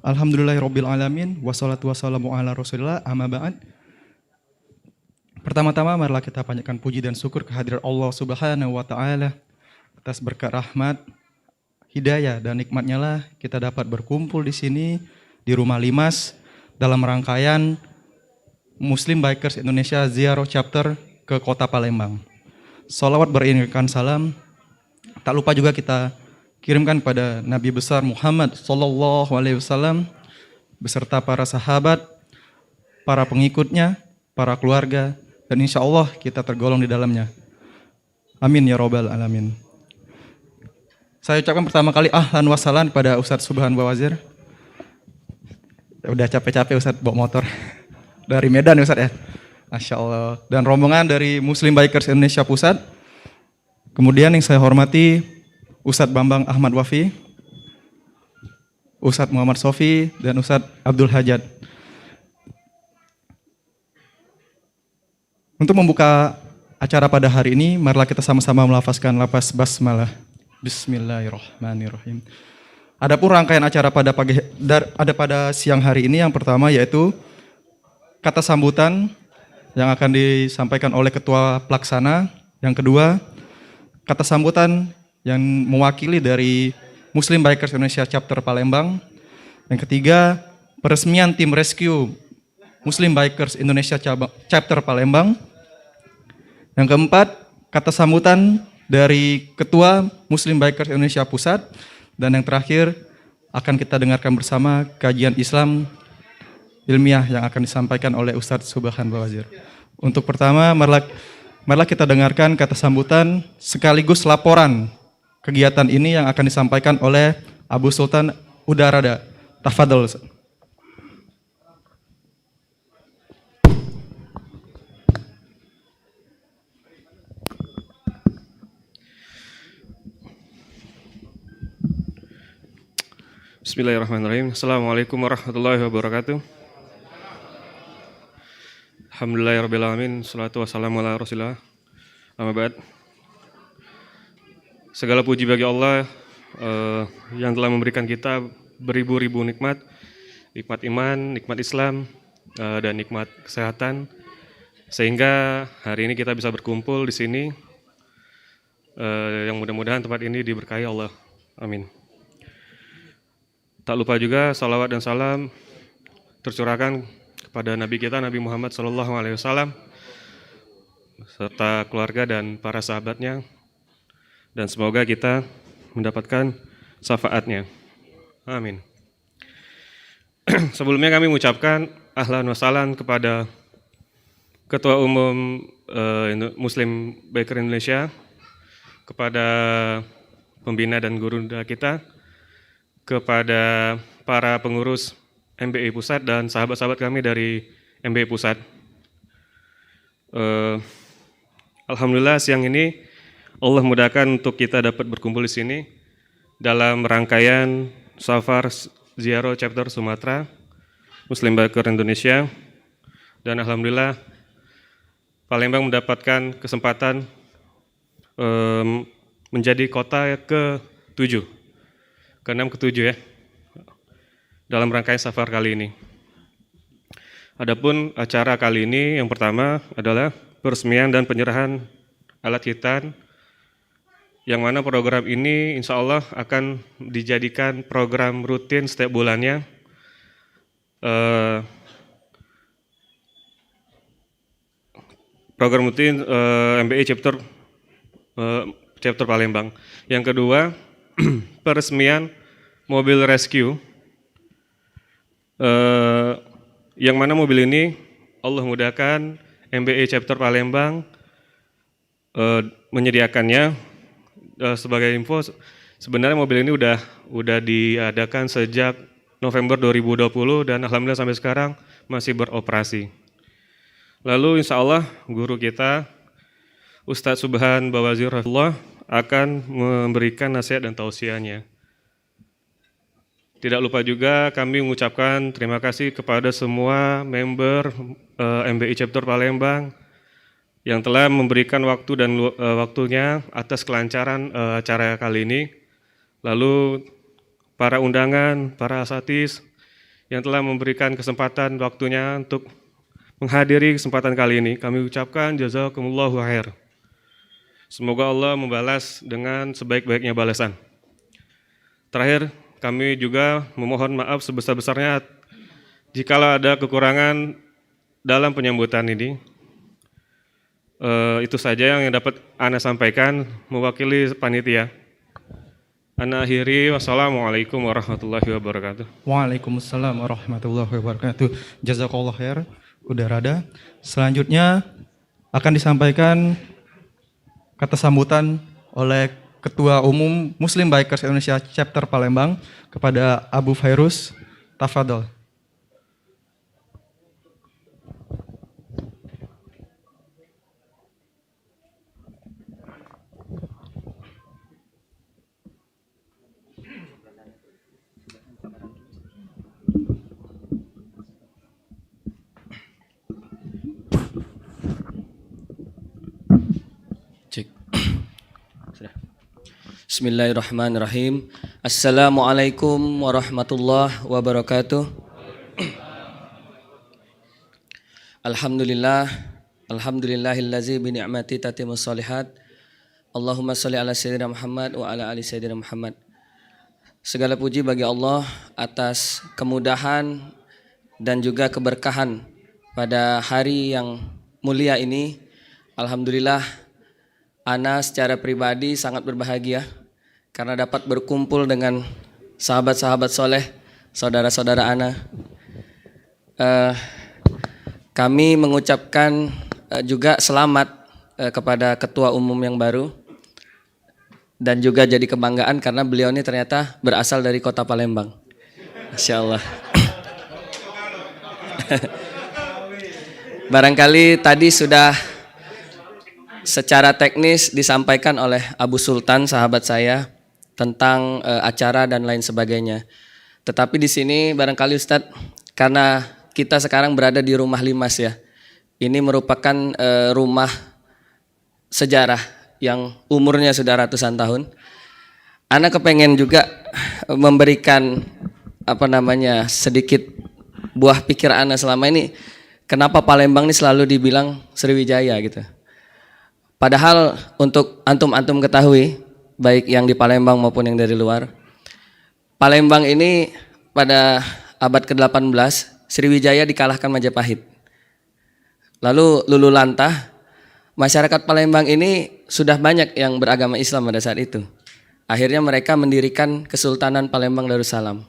Alhamdulillahirabbil alamin wassalatu wassalamu ala Rasulillah amma ba'd. Pertama-tama marilah kita panjatkan puji dan syukur kehadirat Allah Subhanahu wa taala atas berkat rahmat, hidayah dan nikmatnya lah kita dapat berkumpul di sini di Rumah Limas dalam rangkaian Muslim Bikers Indonesia Ziarah Chapter ke Kota Palembang. Salawat beriringan salam tak lupa juga kita kirimkan pada Nabi besar Muhammad sallallahu alaihi wasallam beserta para sahabat, para pengikutnya, para keluarga, dan insya Allah kita tergolong di dalamnya. Amin ya robbal alamin. Saya ucapkan pertama kali ahlan wassalam pada Ustadz Subhan Bawazir. Udah capek-capek Ustadz bawa motor dari Medan ya Ustadz ya. Masya Allah. Dan rombongan dari Muslim Bikers Indonesia Pusat. Kemudian yang saya hormati Ustadz Bambang Ahmad Wafi, Ustadz Muhammad Sofi, dan Ustadz Abdul Hajat. Untuk membuka acara pada hari ini, marilah kita sama-sama melafazkan lafaz basmalah. Bismillahirrahmanirrahim. Adapun rangkaian acara pada siang hari ini yang pertama yaitu kata sambutan yang akan disampaikan oleh Ketua Pelaksana. Yang kedua, kata sambutan yang mewakili dari Muslim Bikers Indonesia Chapter Palembang. Yang ketiga, peresmian tim rescue Muslim Bikers Indonesia Chapter Palembang. Yang keempat, kata sambutan dari Ketua Muslim Bikers Indonesia Pusat. Dan yang terakhir, akan kita dengarkan bersama kajian Islam ilmiah yang akan disampaikan oleh Ustadz Subhan Bawazir. Untuk pertama, marilah kita dengarkan kata sambutan sekaligus laporan kegiatan ini yang akan disampaikan oleh Abu Sultan Udarada. Tafadhol. Bismillahirrahmanirrahim. Assalamualaikum warahmatullahi wabarakatuh. Alhamdulillahirrahmanirrahim. Salatu wassalamu ala rasulillah. Amma ba'd. Segala puji bagi Allah yang telah memberikan kita beribu-ribu nikmat. Nikmat iman, nikmat Islam, dan nikmat kesehatan. Sehingga hari ini kita bisa berkumpul di sini. Yang mudah-mudahan tempat ini diberkahi Allah. Amin. Tak lupa juga salawat dan salam tercurahkan kepada Nabi kita Nabi Muhammad SAW serta keluarga dan para sahabatnya, dan semoga kita mendapatkan syafaatnya. Amin. Sebelumnya kami mengucapkan ahlan wassalam kepada Ketua Umum Muslim Biker Indonesia, kepada pembina dan guru kita, kepada para pengurus MBI Pusat dan sahabat-sahabat kami dari MBI Pusat. Alhamdulillah siang ini Allah mudahkan untuk kita dapat berkumpul di sini dalam rangkaian Safar Ziarah Chapter Sumatera Muslim Biker Indonesia, dan alhamdulillah Palembang mendapatkan kesempatan menjadi kota ke-7. Ke-6, ke-7 ya, dalam rangkaian safar kali ini. Adapun acara kali ini yang pertama adalah peresmian dan penyerahan alat hitan, yang mana program ini insya Allah akan dijadikan program rutin setiap bulannya. Program rutin MBI Chapter Palembang. Yang kedua, peresmian mobil rescue, yang mana mobil ini Allah mudahkan MBI Chapter Palembang menyediakannya. Sebagai info, sebenarnya mobil ini udah diadakan sejak November 2020 dan alhamdulillah sampai sekarang masih beroperasi. Lalu insya Allah guru kita Ustadz Subhan Bawazir akan memberikan nasihat dan tausiahnya. Tidak lupa juga kami mengucapkan terima kasih kepada semua member MBI Chapter Palembang yang telah memberikan waktu dan waktunya atas kelancaran acara kali ini. Lalu para undangan, para asatidz yang telah memberikan kesempatan waktunya untuk menghadiri kesempatan kali ini. Kami ucapkan jazakumullahu khair. Semoga Allah membalas dengan sebaik-baiknya balasan. Terakhir, kami juga memohon maaf sebesar-besarnya jikalau ada kekurangan dalam penyambutan ini. Itu saja yang dapat Ana sampaikan mewakili panitia. Ana akhiri, wassalamualaikum warahmatullahi wabarakatuh. Waalaikumsalam warahmatullahi wabarakatuh. Jazakallah khair. Udah rada. Selanjutnya akan disampaikan kata sambutan oleh Ketua Umum Muslim Bikers Indonesia Chapter Palembang kepada Abu Fairuz. Tafadhol. Cek. Sudah. Bismillahirrahmanirrahim. Assalamualaikum warahmatullahi wabarakatuh. Alhamdulillahillazi bi ni'mati tatimmus shalihat. Allahumma shalli ala sayyidina Muhammad wa ala ali sayyidina Muhammad. Segala puji bagi Allah atas kemudahan dan juga keberkahan pada hari yang mulia ini. Alhamdulillah, Ana secara pribadi sangat berbahagia karena dapat berkumpul dengan sahabat-sahabat soleh, saudara-saudara Ana. Kami mengucapkan juga selamat kepada Ketua Umum yang baru dan juga jadi kebanggaan karena beliau ini ternyata berasal dari kota Palembang. Masya Allah. Barangkali tadi sudah secara teknis disampaikan oleh Abu Sultan, sahabat saya, tentang acara dan lain sebagainya. Tetapi di sini barangkali Ustadz, karena kita sekarang berada di rumah Limas ya, ini merupakan rumah sejarah yang umurnya sudah ratusan tahun. Ana kepengen juga memberikan sedikit buah pikir Ana selama ini, kenapa Palembang ini selalu dibilang Sriwijaya gitu. Padahal untuk antum-antum ketahui, baik yang di Palembang maupun yang dari luar, Palembang ini pada abad ke-18 Sriwijaya dikalahkan Majapahit. Lalu luluh lantah, masyarakat Palembang ini sudah banyak yang beragama Islam pada saat itu. Akhirnya mereka mendirikan Kesultanan Palembang Darussalam.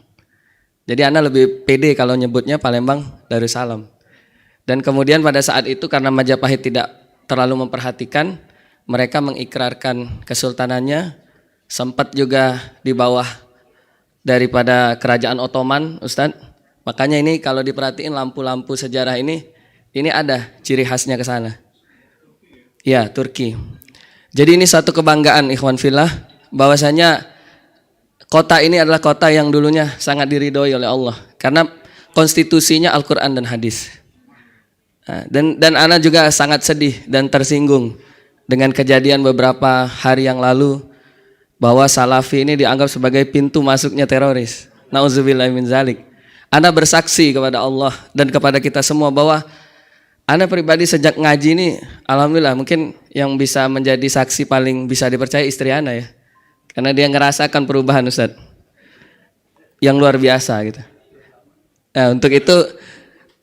Jadi Ana lebih pede kalau nyebutnya Palembang Darussalam. Dan kemudian pada saat itu karena Majapahit tidak terlalu memperhatikan, mereka mengikrarkan kesultanannya, sempat juga di bawah daripada kerajaan Ottoman, Ustadz. Makanya ini kalau diperhatiin lampu-lampu sejarah ini ada ciri khasnya ke sana. Ya, Turki. Jadi ini satu kebanggaan ikhwan fillah, bahwasanya kota ini adalah kota yang dulunya sangat diridhoi oleh Allah karena konstitusinya Al-Qur'an dan hadis. Dan Ana juga sangat sedih dan tersinggung dengan kejadian beberapa hari yang lalu bahwa Salafi ini dianggap sebagai pintu masuknya teroris. Nauzubillahi min zalik. Ana bersaksi kepada Allah dan kepada kita semua bahwa Ana pribadi sejak ngaji ini, alhamdulillah mungkin yang bisa menjadi saksi paling bisa dipercaya istri Ana ya. Karena dia ngerasakan perubahan Ustaz yang luar biasa gitu. Nah, untuk itu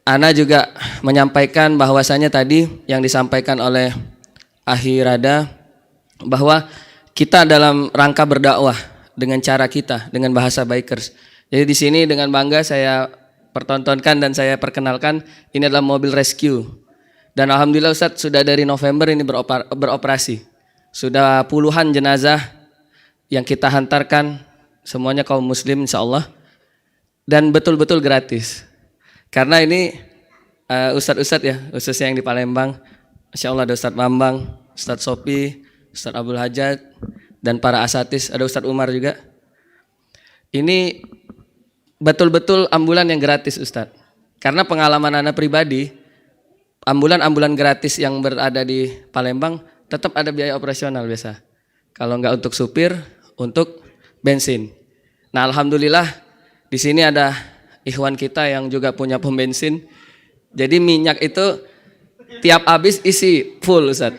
Ana juga menyampaikan bahwasanya tadi yang disampaikan oleh Ahi Rada bahwa kita dalam rangka berdakwah dengan cara kita, dengan bahasa bikers. Jadi di sini dengan bangga saya pertontonkan dan saya perkenalkan ini adalah mobil rescue. Dan alhamdulillah Ustadz sudah dari November ini beroperasi. Sudah puluhan jenazah yang kita hantarkan, semuanya kaum muslim insyaallah. Dan betul-betul gratis. Karena ini ustadz-ustadz ya, khususnya yang di Palembang, Masya Allah ada Ustadz Bambang, Ustadz Sopi, Ustadz Abdul Hajat, dan para asatis, ada Ustadz Umar juga. Ini betul-betul ambulan yang gratis Ustadz. Karena pengalaman Ana pribadi, ambulan-ambulan gratis yang berada di Palembang tetap ada biaya operasional biasa. Kalau nggak untuk supir, untuk bensin. Nah alhamdulillah di sini ada ikhwan kita yang juga punya pom bensin. Jadi minyak itu tiap habis isi full Ustaz.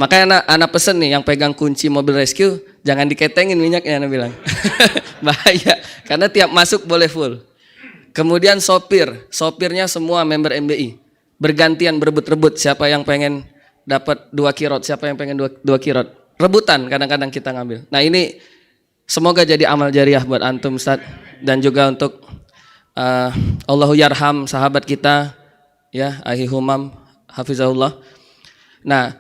Makanya anak pesen nih yang pegang kunci mobil rescue, jangan diketengin minyaknya, anak bilang. Bahaya, karena tiap masuk boleh full. Kemudian sopirnya semua member MBI. Bergantian berebut-rebut siapa yang pengen dapat 2 kirot, siapa yang pengen 2 kirot. Rebutan kadang-kadang kita ngambil. Nah ini semoga jadi amal jariah buat antum Ustaz. Dan juga untuk Allahu yarham sahabat kita, ya, Ahi Humam, hafizahullah. Nah,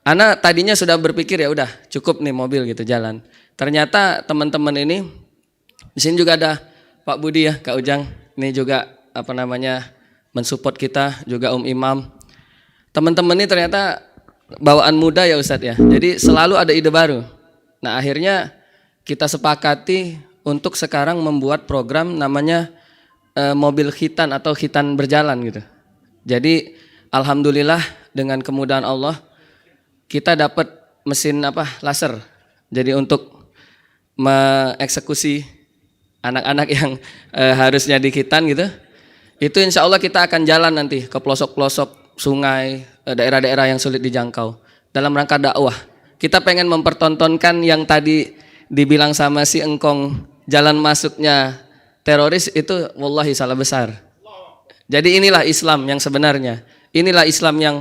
Ana tadinya sudah berpikir ya udah cukup nih mobil gitu jalan. Ternyata teman-teman ini di sini juga ada Pak Budi ya, Kak Ujang. Ini juga mensupport kita, juga Imam. Teman-teman ini ternyata bawaan muda ya Ustadz ya. Jadi selalu ada ide baru. Nah, akhirnya kita sepakati untuk sekarang membuat program namanya mobil khitan atau khitan berjalan gitu. Jadi alhamdulillah dengan kemudahan Allah kita dapat mesin laser. Jadi untuk mengeksekusi anak-anak yang harusnya di khitan gitu. Itu insya Allah kita akan jalan nanti ke pelosok-pelosok sungai, daerah-daerah yang sulit dijangkau. Dalam rangka dakwah. Kita pengen mempertontonkan yang tadi dibilang sama si Engkong, jalan masuknya teroris itu wallahi salah besar. Jadi inilah Islam yang sebenarnya. Inilah Islam yang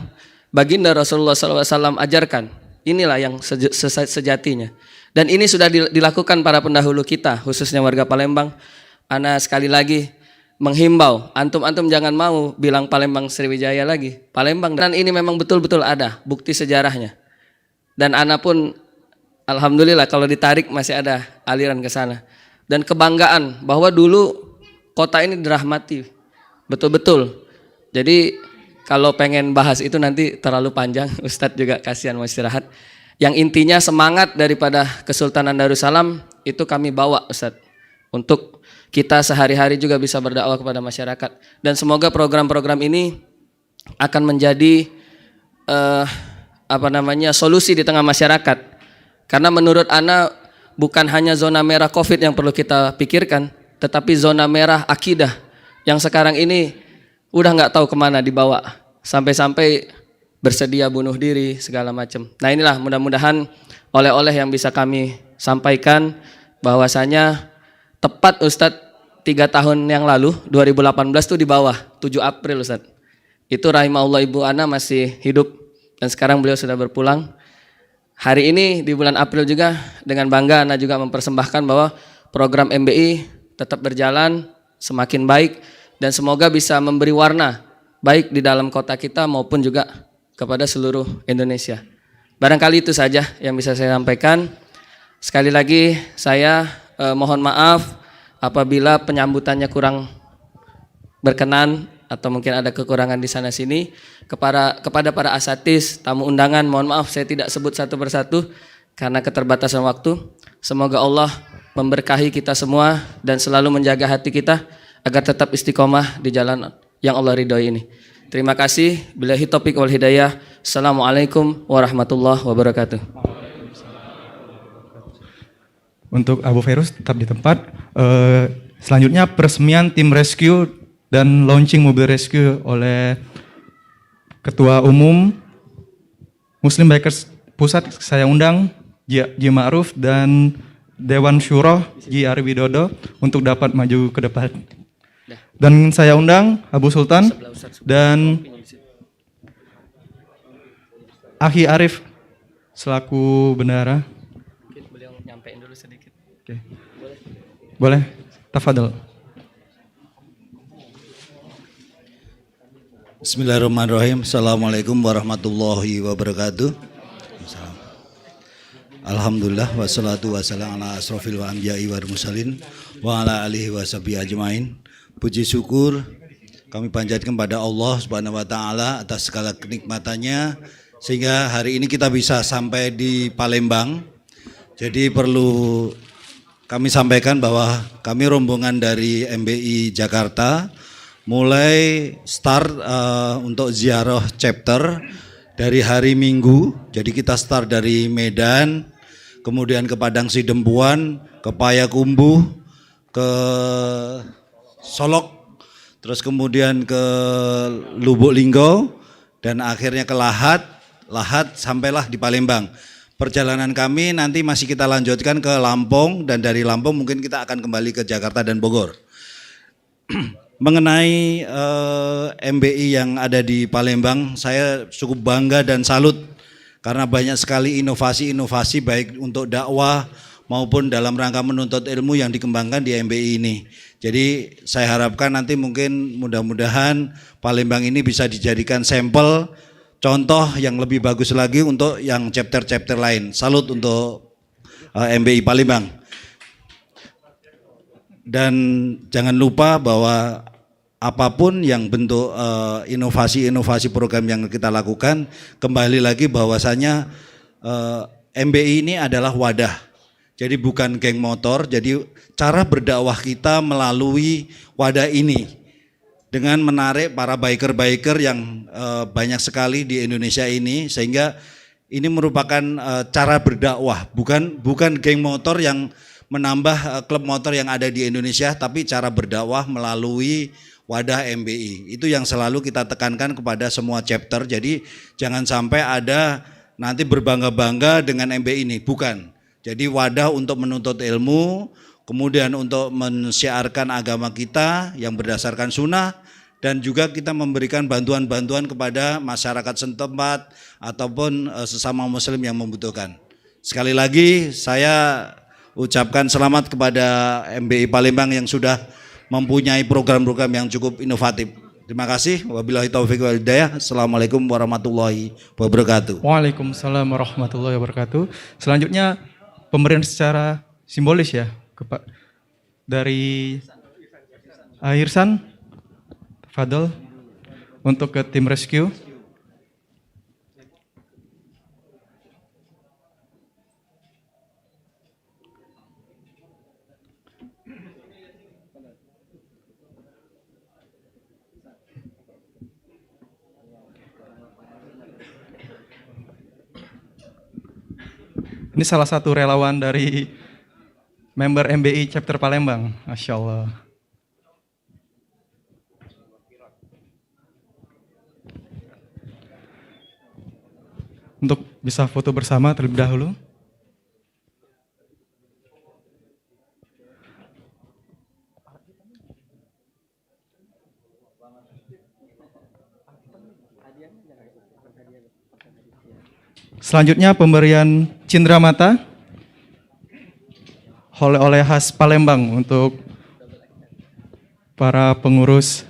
baginda Rasulullah SAW ajarkan. Inilah yang sejatinya. Dan ini sudah dilakukan para pendahulu kita, khususnya warga Palembang. Ana sekali lagi menghimbau, antum-antum jangan mau bilang Palembang Sriwijaya lagi. Palembang, dan ini memang betul-betul ada bukti sejarahnya. Dan ana pun alhamdulillah kalau ditarik masih ada aliran ke sana. Dan kebanggaan bahwa dulu kota ini dirahmati. Betul-betul. Jadi kalau pengen bahas itu nanti terlalu panjang, Ustadz juga kasihan mau istirahat. Yang intinya semangat daripada Kesultanan Darussalam itu kami bawa Ustadz. Untuk kita sehari-hari juga bisa berdakwah kepada masyarakat. Dan semoga program-program ini akan menjadi solusi di tengah masyarakat. Karena menurut Ana bukan hanya zona merah COVID yang perlu kita pikirkan, tetapi zona merah akidah yang sekarang ini udah nggak tahu kemana dibawa. Sampai-sampai bersedia bunuh diri segala macam. Nah inilah mudah-mudahan oleh-oleh yang bisa kami sampaikan bahwasanya tepat Ustadz 3 tahun yang lalu 2018 itu di bawah 7 April Ustadz. Itu rahimahullah Ibu Ana masih hidup dan sekarang beliau sudah berpulang. Hari ini di bulan April juga dengan bangga Ana juga mempersembahkan bahwa program MBI tetap berjalan semakin baik dan semoga bisa memberi warna baik di dalam kota kita maupun juga kepada seluruh Indonesia. Barangkali itu saja yang bisa saya sampaikan. Sekali lagi saya mohon maaf apabila penyambutannya kurang berkenan atau mungkin ada kekurangan di sana sini. Kepada para asatidz, tamu undangan, mohon maaf saya tidak sebut satu persatu karena keterbatasan waktu. Semoga Allah memberkahi kita semua dan selalu menjaga hati kita agar tetap istiqomah di jalan yang Allah ridhoi ini. Terima kasih. Billahi taufiq wal hidayah. Assalamualaikum warahmatullahi wabarakatuh. Untuk Abu Ferus tetap di tempat. Selanjutnya peresmian tim rescue dan launching mobil rescue oleh Ketua Umum Muslim Bikers Pusat. Saya undang Ji Ma'ruf dan Dewan Syuro Ji Ari Widodo untuk dapat maju ke depan. Dan saya undang Abu Sultan dan Akhi Arif selaku bendahara. Mungkin beliau nyampein dulu sedikit. Oke. Boleh? Tafadhol. Bismillahirrahmanirrahim. Assalamualaikum warahmatullahi wabarakatuh. Alhamdulillah wassalatu wassalamu ala asrofil wa anbiya'i wal mursalin wa ala alihi wa sahbihi ajmain. Puji syukur kami panjatkan pada Allah Subhanahu wa taala atas segala kenikmatannya sehingga hari ini kita bisa sampai di Palembang. Jadi perlu kami sampaikan bahwa kami rombongan dari MBI Jakarta mulai start untuk ziarah chapter dari hari Minggu. Jadi kita start dari Medan, kemudian ke Padang Sidempuan, ke Payakumbuh, ke Solok, terus kemudian ke Lubuk Linggo, dan akhirnya ke Lahat sampailah di Palembang. Perjalanan kami nanti masih kita lanjutkan ke Lampung, dan dari Lampung mungkin kita akan kembali ke Jakarta dan Bogor. Mengenai MBI yang ada di Palembang, saya cukup bangga dan salut karena banyak sekali inovasi-inovasi baik untuk dakwah maupun dalam rangka menuntut ilmu yang dikembangkan di MBI ini. Jadi saya harapkan nanti mungkin mudah-mudahan Palembang ini bisa dijadikan sampel contoh yang lebih bagus lagi untuk yang chapter-chapter lain. Salut untuk MBI Palembang. Dan jangan lupa bahwa apapun yang bentuk inovasi-inovasi program yang kita lakukan, kembali lagi bahwasanya MBI ini adalah wadah. Jadi bukan geng motor, jadi cara berdakwah kita melalui wadah ini dengan menarik para biker-biker yang banyak sekali di Indonesia ini, sehingga ini merupakan cara berdakwah, bukan geng motor yang menambah klub motor yang ada di Indonesia, tapi cara berdakwah melalui wadah MBI. Itu yang selalu kita tekankan kepada semua chapter. Jadi jangan sampai ada nanti berbangga-bangga dengan MBI ini, bukan. Jadi wadah untuk menuntut ilmu, kemudian untuk mensiarkan agama kita yang berdasarkan sunnah, dan juga kita memberikan bantuan-bantuan kepada masyarakat setempat ataupun sesama muslim yang membutuhkan. Sekali lagi saya ucapkan selamat kepada MBI Palembang yang sudah mempunyai program-program yang cukup inovatif. Terima kasih. Wabillahi taufiq wal hidayah. Assalamualaikum warahmatullahi wabarakatuh. Waalaikumsalam warahmatullahi wabarakatuh. Selanjutnya pemberian secara simbolis ya dari Irsan Fadl untuk ke tim rescue. Ini salah satu relawan dari member MBI chapter Palembang, Masya Allah. Untuk bisa foto bersama terlebih dahulu. Selanjutnya pemberian cindera mata oleh khas Palembang untuk para pengurus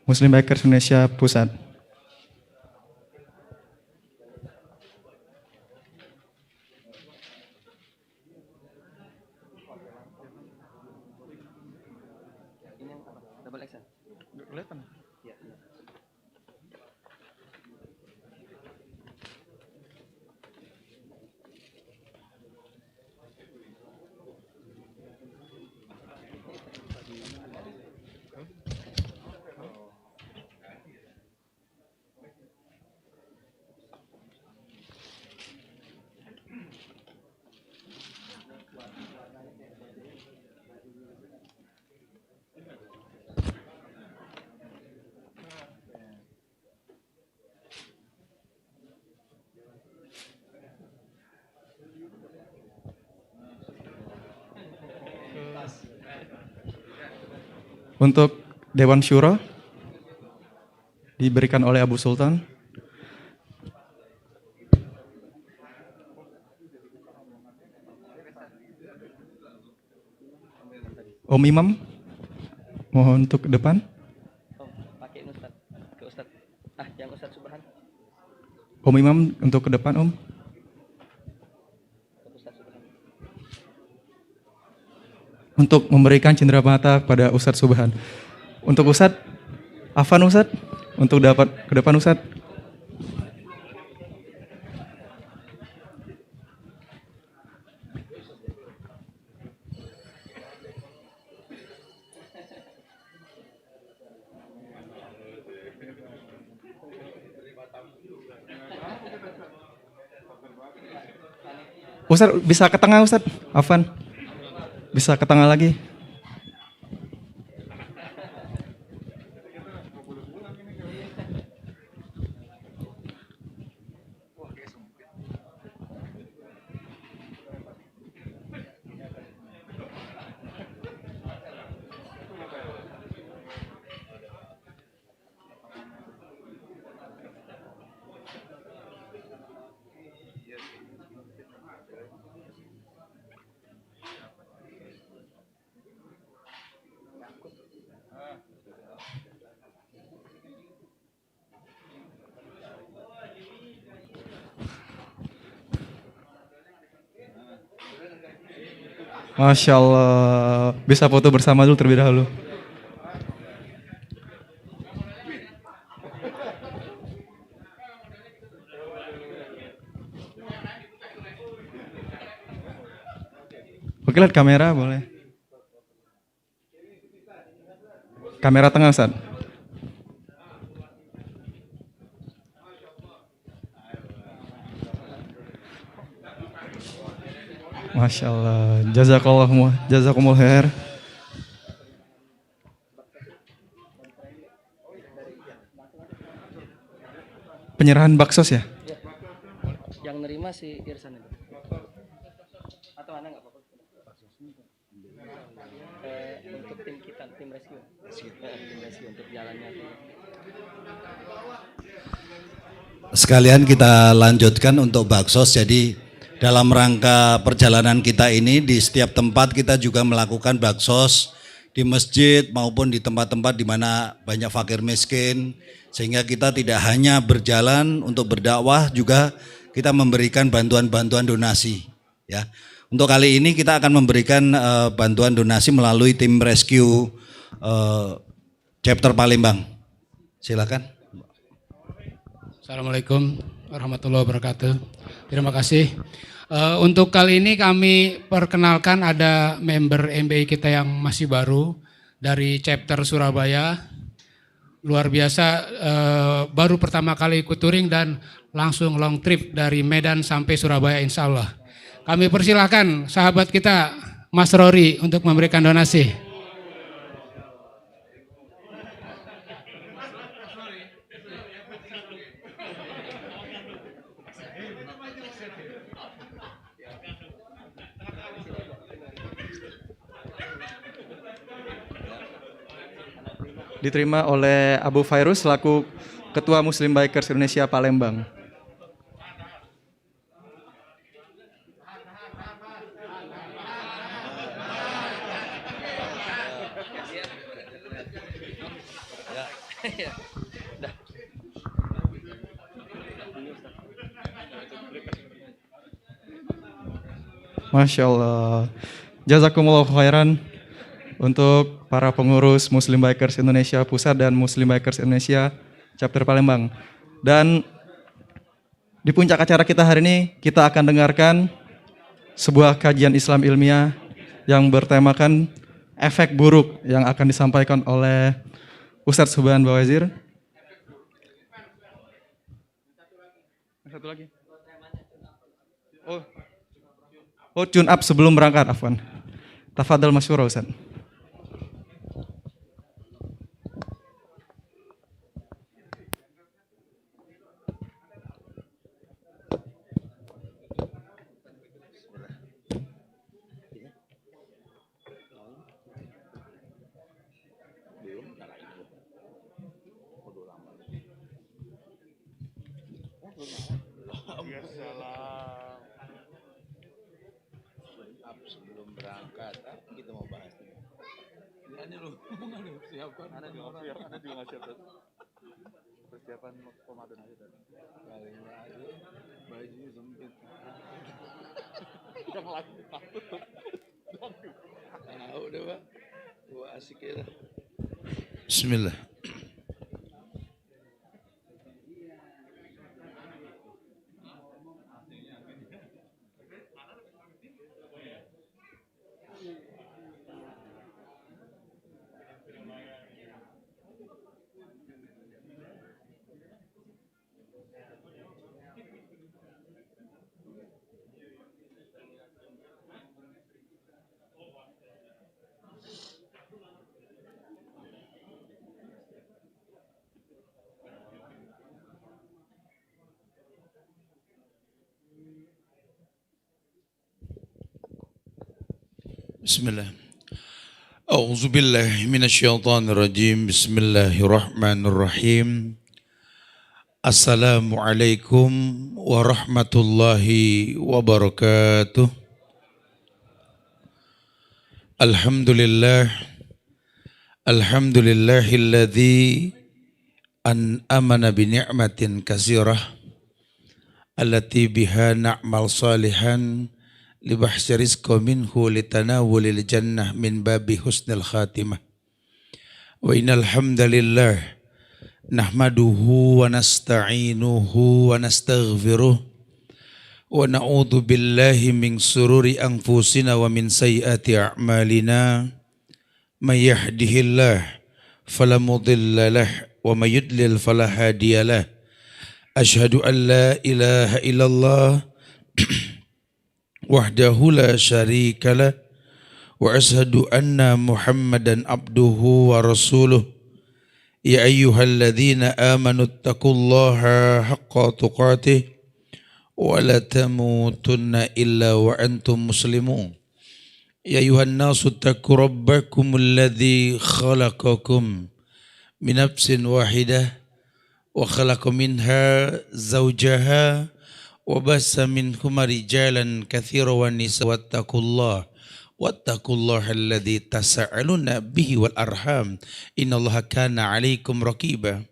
Muslim Bikers Indonesia Pusat. Untuk Dewan Syuro diberikan oleh Abu Sultan. Om Imam, mohon untuk ke depan. Pakai Ustaz, ke Ustaz. Yang Ustaz Subhan. Om Imam untuk ke depan, Om. Untuk memberikan cindera mata kepada Ustadz Subhan. Untuk Ustadz, Afan Ustadz, untuk dapat ke depan Ustadz. Ustadz bisa ke tengah Ustadz, Afan. Bisa ke tengah lagi. Masya Allah. Bisa foto bersama dulu terlebih dahulu. Oke, lihat kamera boleh. Kamera tengah, Ustaz. Masya Allah. Jazakumullah khair. Penyerahan baksos ya? Yang nerima si Irsan itu. Atau mana nggak apa-apa? Untuk tim kita, tim rescue. Tim rescue untuk jalannya. Sekalian kita lanjutkan untuk baksos. Jadi dalam rangka perjalanan kita ini di setiap tempat kita juga melakukan baksos di masjid maupun di tempat-tempat di mana banyak fakir miskin, sehingga kita tidak hanya berjalan untuk berdakwah, juga kita memberikan bantuan-bantuan donasi ya. Untuk kali ini kita akan memberikan bantuan donasi melalui tim rescue chapter Palembang. Silakan. Assalamualaikum warahmatullahi wabarakatuh. Terima kasih. Untuk kali ini kami perkenalkan ada member MBI kita yang masih baru dari chapter Surabaya. Luar biasa, baru pertama kali ikut touring dan langsung long trip dari Medan sampai Surabaya insya Allah. Kami persilahkan sahabat kita Mas Rory untuk memberikan donasi. Diterima oleh Abu Fairuz selaku Ketua Muslim Bikers Indonesia Palembang. Masya Allah. Jazakumullah khairan untuk para pengurus Muslim Bikers Indonesia Pusat dan Muslim Bikers Indonesia Chapter Palembang. Dan di puncak acara kita hari ini, kita akan dengarkan sebuah kajian Islam ilmiah yang bertemakan efek buruk yang akan disampaikan oleh Ustadz Subhan Bawazir. Satu lagi. Oh, tune up sebelum berangkat, afwan. Tafadhal masyura, Ustaz. Persiapan Ramadan aja tadi. Baju sempit. Yang lain takut. Tahu deh, Pak. Gua asik ya. Bismillah. Bismillah. A'udzu billahi minasyaitonir rajim. Bismillahirrahmanirrahim. Assalamualaikum warahmatullahi wabarakatuh. Alhamdulillah. Alhamdulillahilladzi an'amana bi ni'matin katsirah allati biha na'mal salihan libahsi rizqa minhu litanawulil jannah min babi husnil khatimah. Wa innal hamdalillah nahmaduhu wa nasta'inuhu wa nastaghfiruh wa na'udzu billahi min sururi anfusina wa min sayyiati a'malina. May yahdihillah fala mudilla lah wa may yudlil fala hadiyalah. Asyhadu an la ilaha illallah wahdahu la syarika lah wa asyhadu anna Muhammadan abduhu wa rasuluh. Ya ayyuhalladzina amanu taqullaha haqqa tuqatih wa la tamutunna illa wa antum muslimun. Ya ayuhan nasu taqu rabbakum alladzi khalaqakum min nafsin wahidah wa khalaqa minha zawjaha wa bassa minhuma rijalan katsiran wan nisa wattaqullaha alladzi tasaaluna bihi wal arham innallaha kana 'alaikum raqiba.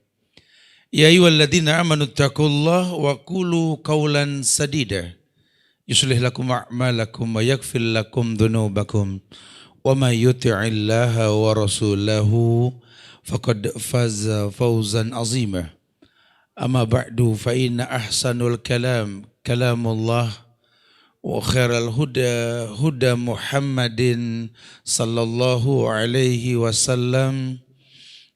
Ya ayyuhalladzina amanu taqullaha wa qulu qawlan sadida yuslih lakum a'malakum wa yaghfir lakum dhunubakum wa may yuti'illaha wa rasulahu faqad faza fawzan 'azima. Amma ba'du fa inna ahsanul kalam kalamullah wa khairal huda huda Muhammadin sallallahu alaihi wasallam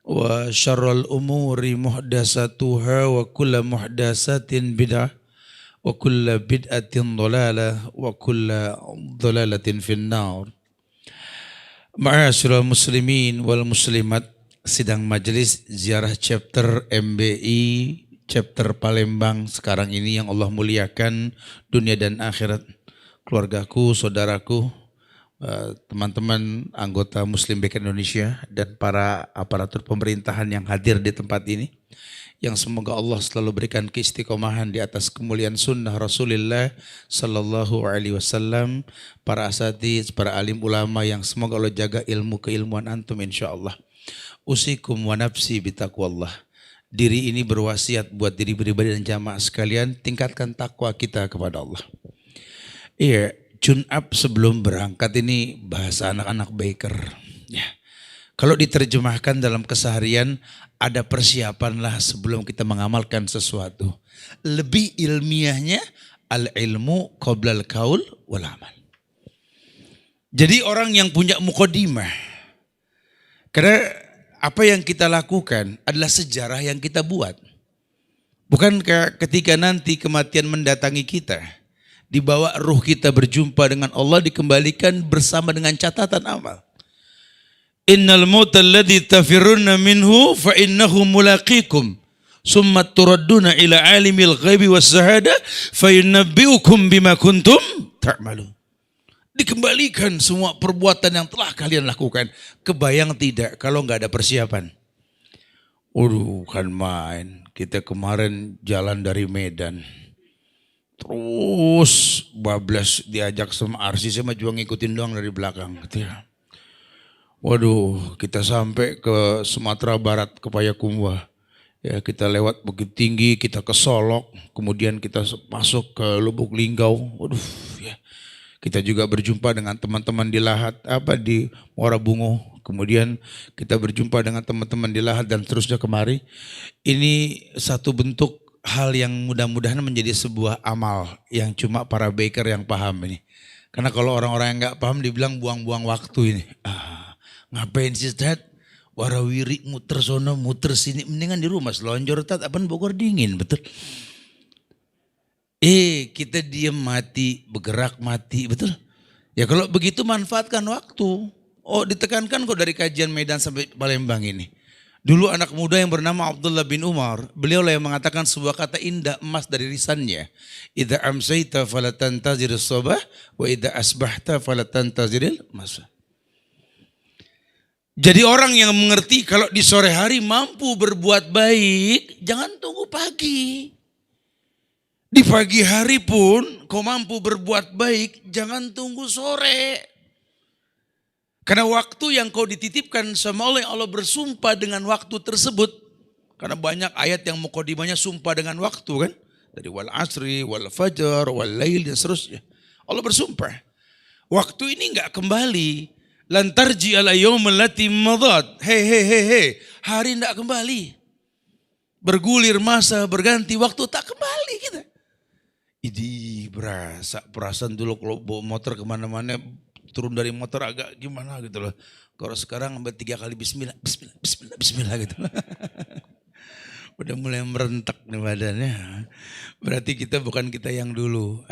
wa syarrul umuri muhdatsatuha wa kullu muhdatsatin bid'ah wa kullu bid'atin dhalalah wa kullu dhalalatin finnar. Ma'asyiral muslimin wal muslimat, sidang majelis ziarah chapter MBI chapter Palembang sekarang ini yang Allah muliakan dunia dan akhirat. Keluargaku, saudaraku, teman-teman anggota Muslim Back Indonesia dan para aparatur pemerintahan yang hadir di tempat ini, yang semoga Allah selalu berikan keistiqomahan di atas kemuliaan sunnah Rasulullah sallallahu alaihi wasallam, para asatiz, para alim ulama yang semoga Allah jaga ilmu keilmuan antum insyaallah. Usikum wa nafsi bitaqwallah. Diri ini berwasiat buat diri pribadi dan jamaah sekalian, tingkatkan takwa kita kepada Allah. Iya, tune up sebelum berangkat ini bahasa anak-anak baker. Ya. Kalau diterjemahkan dalam keseharian, ada persiapanlah sebelum kita mengamalkan sesuatu. Lebih ilmiahnya, al-ilmu qoblal qaul wal amal. Jadi orang yang punya muqaddimah, karena apa yang kita lakukan adalah sejarah yang kita buat. Bukankah ketika nanti kematian mendatangi kita, dibawa ruh kita berjumpa dengan Allah, dikembalikan bersama dengan catatan amal. Innal mauta alladzi tafirruna minhu fa innahu mulaqikum summa turadduna ila alimil ghaibi was syahada fayunabbiukum bima kuntum ta'malun. Dikembalikan semua perbuatan yang telah kalian lakukan. Kebayang tidak kalau nggak ada persiapan? Waduh, kan main. Kita kemarin jalan dari Medan, terus bablas diajak sama Arsi, saya mah juga ngikutin doang dari belakang gitu ya. Waduh, kita sampai ke Sumatera Barat, ke Payakumbuh. Ya, kita lewat Bukit Tinggi, kita ke Solok, kemudian kita masuk ke Lubuk Linggau. Waduh, ya. Kita juga berjumpa dengan teman-teman di Lahat, di Muara Bungo. Kemudian kita berjumpa dengan teman-teman di Lahat dan terusnya kemari. Ini satu bentuk hal yang mudah-mudahan menjadi sebuah amal yang cuma para baker yang paham ini. Karena kalau orang-orang yang nggak paham dibilang buang-buang waktu ini. Ngapain sih Ustaz? Warawiri muter sono muter sini, mendingan di rumah selonjor Ustaz, apaan Bogor dingin, betul. Kita diam mati, bergerak mati, betul. Ya kalau begitu manfaatkan waktu. Ditekankan kok dari kajian Medan sampai Palembang ini. Dulu anak muda yang bernama Abdullah bin Umar, beliau lah yang mengatakan sebuah kata indah emas dari lisannya. Idza amsayta fala tantazirus sabah wa idza asbahta fala tantaziril masa. Jadi orang yang mengerti kalau di sore hari mampu berbuat baik, jangan tunggu pagi. Di pagi hari pun kau mampu berbuat baik, jangan tunggu sore. Karena waktu yang kau dititipkan sama Allah bersumpah dengan waktu tersebut. Karena banyak ayat yang mukadimahnya sumpah dengan waktu kan. Dari wal asri, wal fajar, wal lail dan seterusnya. Allah bersumpah. Waktu ini enggak kembali. Lantarji ala yaumil lati madat. Hei. Hari enggak kembali. Bergulir masa, berganti waktu tak kembali kita. Idi perasaan dulu kalau bawa motor kemana-mana turun dari motor agak gimana gitu loh. Kalau sekarang sampai 3 kali bismillah gitu. Udah mulai merentak nih badannya. Berarti kita bukan kita yang dulu.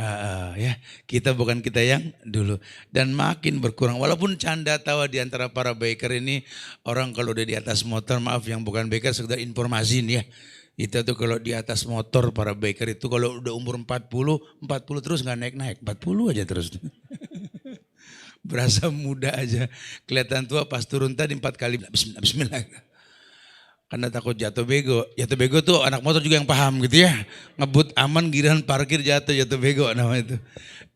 Ya, kita bukan kita yang dulu. Dan makin berkurang. Walaupun canda tawa di antara para biker ini. Orang kalau udah di atas motor, maaf yang bukan biker sekedar informasi nih ya. Kita tuh kalau di atas motor para biker itu kalau udah umur 40 terus gak naik-naik. 40 aja terus. Berasa muda aja. Kelihatan tua pas turun tadi 4 kali bismillah. Karena takut jatuh bego. Jatuh bego tuh anak motor juga yang paham gitu ya. Ngebut aman, giliran parkir jatuh bego namanya itu.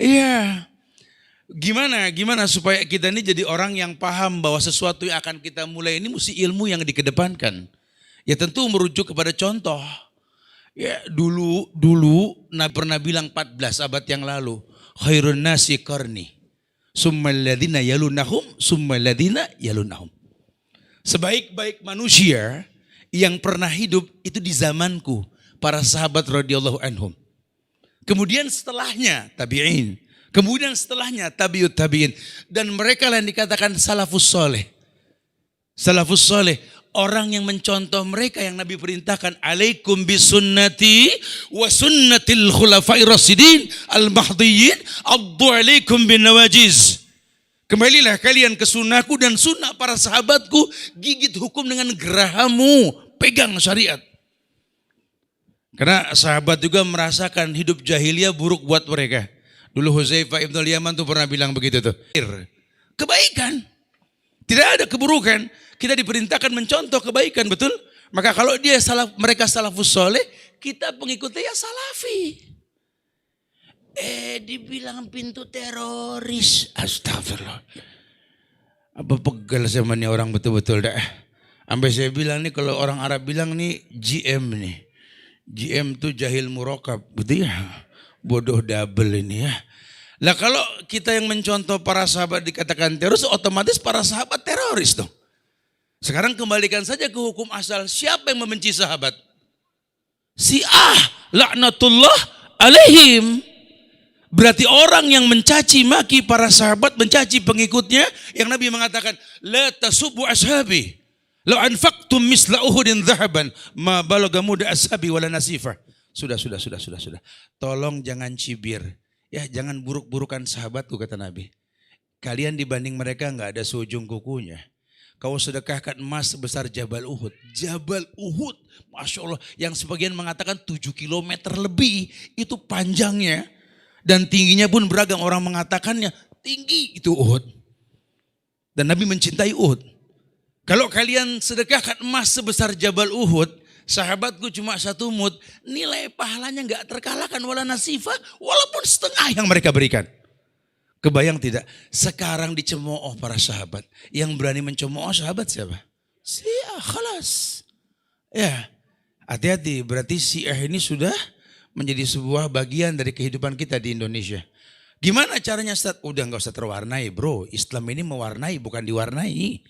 Iya. Gimana supaya kita ini jadi orang yang paham bahwa sesuatu yang akan kita mulai ini mesti ilmu yang dikedepankan. Ya tentu merujuk kepada contoh. Ya dulu Nabi pernah bilang 14 abad yang lalu. Khairun nasi qarni. Summal ladina yalunahum. Summal ladina yalunahum. Sebaik-baik manusia yang pernah hidup itu di zamanku, para sahabat radhiyallahu anhum. Kemudian setelahnya tabi'in, kemudian setelahnya tabi'ut tabi'in, dan mereka yang dikatakan salafus soleh. Salafus soleh, orang yang mencontoh mereka yang Nabi perintahkan, alaikum bisunnati wa sunnatil khulafai rasyidin al-mahdiyyin addu alaikum bin nawajiz. Kembalilah kalian ke sunnahku dan sunnah para sahabatku, gigit hukum dengan gerahamu, pegang syariat. Karena sahabat juga merasakan hidup jahiliyah buruk buat mereka. Dulu Huzaifah ibn al-Yaman tuh pernah bilang begitu tuh. Kebaikan, tidak ada keburukan. Kita diperintahkan mencontoh kebaikan, betul? Maka kalau mereka salafus soleh, kita pengikutnya ya salafi. Dibilang pintu teroris. Astagfirullah. Apa pegal sama nih orang betul-betul dah. Sampai saya bilang nih kalau orang Arab bilang nih GM nih. GM tuh jahil murakab. Betul ya? Bodoh double ini ya. Lah kalau kita yang mencontoh para sahabat dikatakan teroris, otomatis para sahabat teroris dong. Sekarang kembalikan saja ke hukum asal. Siapa yang membenci sahabat? Syiah laknatullah alaihim. Berarti orang yang mencaci maki para sahabat, mencaci pengikutnya, yang Nabi mengatakan, la tasubbu ashabi, law anfaqtum misla uhudin dhahaban, ma balagha muda ashabi wala nasifa. Sudah. Tolong jangan cibir. Ya, jangan buruk-burukan sahabatku, kata Nabi. Kalian dibanding mereka enggak ada seujung kukunya. Kau sedekahkan emas sebesar Jabal Uhud. Jabal Uhud, Masya Allah, yang sebagian mengatakan 7 kilometer lebih, itu panjangnya. Dan tingginya pun beragam, orang mengatakannya tinggi itu Uhud. Dan Nabi mencintai Uhud. Kalau kalian sedekahkan emas sebesar Jabal Uhud, sahabatku cuma 1 mud, nilai pahalanya enggak terkalahkan wala nasifah, walaupun setengah yang mereka berikan. Kebayang tidak? Sekarang dicemooh para sahabat. Yang berani mencemooh sahabat siapa? Syiah, khalas. Ya, hati-hati, berarti Syiah ini sudah menjadi sebuah bagian dari kehidupan kita di Indonesia. Gimana caranya Ustaz? Udah gak usah terwarnai bro. Islam ini mewarnai bukan diwarnai.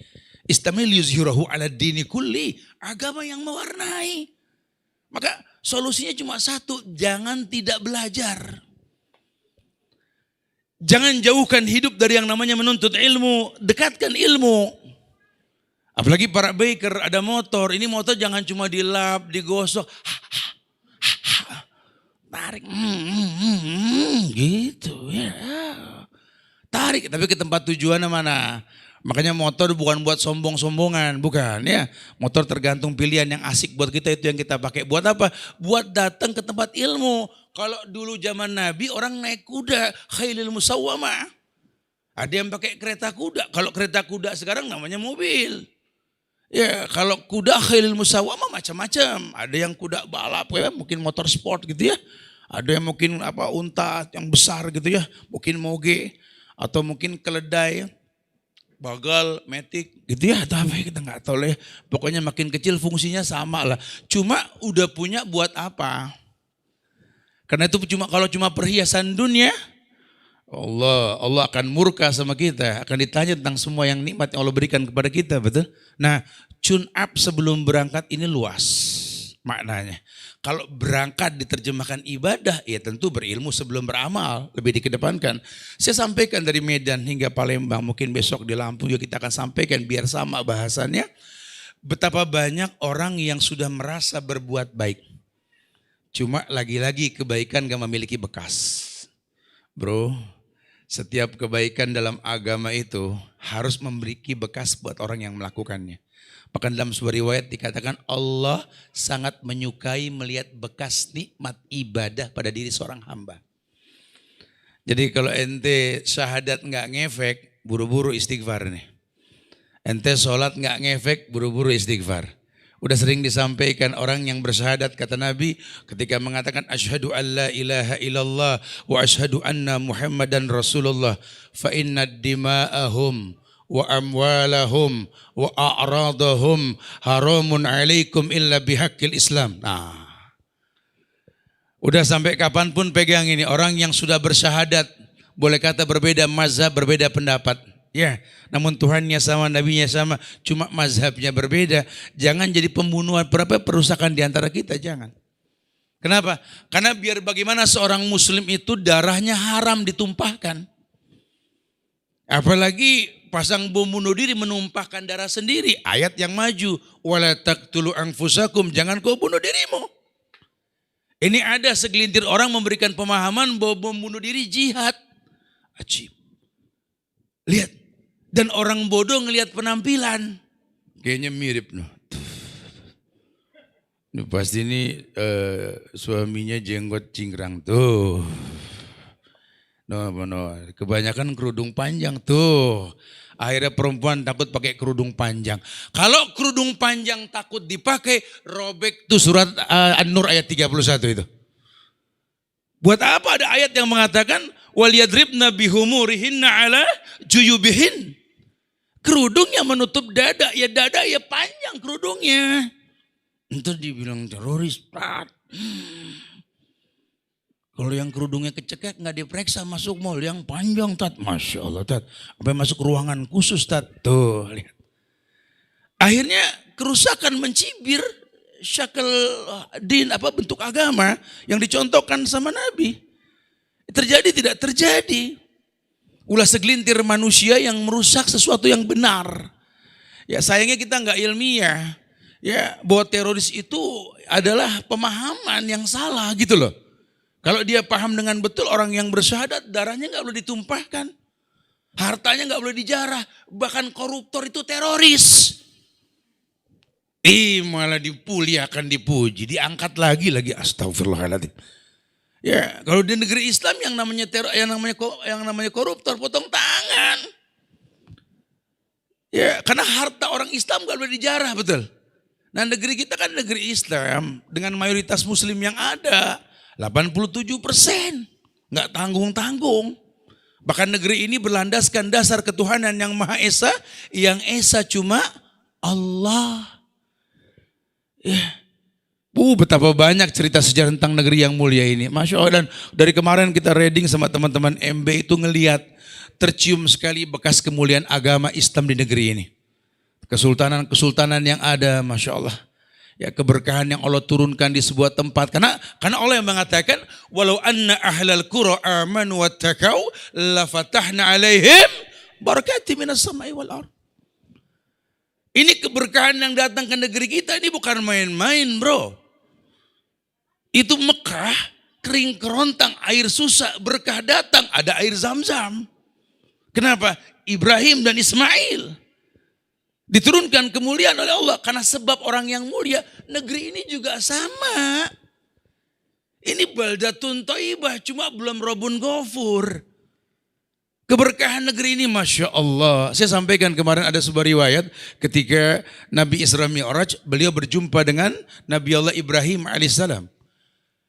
Islam ini liyuzhirahu ala dini kulli. Agama yang mewarnai. Maka solusinya cuma satu. Jangan tidak belajar. Jangan jauhkan hidup dari yang namanya menuntut ilmu. Dekatkan ilmu. Apalagi para biker ada motor. Ini motor jangan cuma dilap, digosok. Tarik, gitu ya. Tarik, tapi ke tempat tujuannya mana? Makanya motor bukan buat sombong-sombongan, bukan ya. Motor tergantung pilihan, yang asik buat kita itu yang kita pakai. Buat apa? Buat datang ke tempat ilmu. Kalau dulu zaman Nabi orang naik kuda, khailil musawwamah. Ada yang pakai kereta kuda. Kalau kereta kuda sekarang namanya mobil. Ya, kalau kuda khailul musawamah macam-macam. Ada yang kuda balap ya, mungkin motor sport gitu ya. Ada yang mungkin unta yang besar gitu ya, mungkin moge atau mungkin keledai, bagal, metik gitu ya, atau apa kita nggak tahu lah ya. Pokoknya makin kecil fungsinya sama lah. Cuma udah punya buat apa? Karena itu kalau cuma perhiasan dunia, Allah akan murka sama kita, akan ditanya tentang semua yang nikmat yang Allah berikan kepada kita, betul? Nah, tune up sebelum berangkat ini luas maknanya. Kalau berangkat diterjemahkan ibadah, ya tentu berilmu sebelum beramal, lebih dikedepankan. Saya sampaikan dari Medan hingga Palembang, mungkin besok di Lampung juga kita akan sampaikan biar sama bahasannya. Betapa banyak orang yang sudah merasa berbuat baik. Cuma lagi-lagi kebaikan gak memiliki bekas. Bro, setiap kebaikan dalam agama itu harus memiliki bekas buat orang yang melakukannya. Bahkan dalam sebuah riwayat dikatakan Allah sangat menyukai melihat bekas nikmat ibadah pada diri seorang hamba. Jadi kalau ente syahadat nggak ngefek, buru-buru istighfar nih. Ente sholat nggak ngefek, buru-buru istighfar. Udah sering disampaikan orang yang bersyahadat, kata Nabi ketika mengatakan asyhadu an la ilaha illallah wa asyhadu anna muhammadan rasulullah fa inna dima'ahum wa amwalahum wa a'radahum haramun alaikum illa bihaqqil Islam. Nah, udah sampai kapanpun pegang ini. Orang yang sudah bersyahadat, boleh kata berbeda mazhab, berbeda pendapat. Ya, namun Tuhannya sama, Nabinya sama, cuma mazhabnya berbeda. Jangan jadi pembunuhan, perusakan di antara kita, jangan. Kenapa? Karena biar bagaimana seorang muslim itu darahnya haram ditumpahkan. Apalagi pasang bom bunuh diri menumpahkan darah sendiri. Ayat yang maju, wala taqtulu anfusakum, jangan kau bunuh dirimu. Ini ada segelintir orang memberikan pemahaman bahwa bom bunuh diri jihad. Ajib. Lihat, dan orang bodoh ngelihat penampilan. Kayaknya mirip noh. Ini pasti ini suaminya jenggot cingkrang tuh. No. Kebanyakan kerudung panjang tuh. Akhirnya perempuan takut pakai kerudung panjang. Kalau kerudung panjang takut dipakai, robek tuh surat An-Nur ayat 31 itu. Buat apa ada ayat yang mengatakan waliyadribna bihumurihinna ala juyubihin. Kerudung yang menutup dada ya panjang kerudungnya. Entar dibilang teroris, Tat. Kalau yang kerudungnya kecekek nggak diperiksa masuk mall, yang panjang Tat, Masya Allah Tat. Sampai masuk ruangan khusus Tat, tuh lihat. Akhirnya kerusakan mencibir syakal din, bentuk agama yang dicontohkan sama Nabi. Terjadi tidak terjadi. Ulah segelintir manusia yang merusak sesuatu yang benar. Ya sayangnya kita nggak ilmiah. Ya bahwa teroris itu adalah pemahaman yang salah gitu loh. Kalau dia paham dengan betul, orang yang bersyahadat darahnya nggak boleh ditumpahkan, hartanya nggak boleh dijarah, bahkan koruptor itu teroris. Malah dipuliakan, dipuji, diangkat lagi astagfirullahaladzim. Ya kalau di negeri Islam yang namanya koruptor potong tangan. Ya karena harta orang Islam nggak boleh dijarah, betul. Nah negeri kita kan negeri Islam dengan mayoritas Muslim yang ada. 87%, nggak tanggung-tanggung. Bahkan negeri ini berlandaskan dasar ketuhanan yang Maha Esa, yang Esa cuma Allah. Ya, betapa banyak cerita sejarah tentang negeri yang mulia ini. Masya Allah, dan dari kemarin kita reading sama teman-teman MB itu ngelihat tercium sekali bekas kemuliaan agama Islam di negeri ini. Kesultanan yang ada, Masya Allah. Ya keberkahan yang Allah turunkan di sebuah tempat. Karena Allah yang mengatakan walau anna ahlal qura amanu wattaqau la fatahna alaihim barakatim minas samai wal ardh. Ini keberkahan yang datang ke negeri kita ini bukan main-main, bro. Itu Mekah kering kerontang, air susah, berkah datang, ada air Zam-Zam. Kenapa? Ibrahim dan Ismail diturunkan kemuliaan oleh Allah karena sebab orang yang mulia. Negeri ini juga sama. Ini baldatun thayyibah, cuma belum robun ghafur. Keberkahan negeri ini Masya Allah. Saya sampaikan kemarin ada sebuah riwayat ketika Nabi Isra Mi'raj, beliau berjumpa dengan Nabi Allah Ibrahim alaihissalam.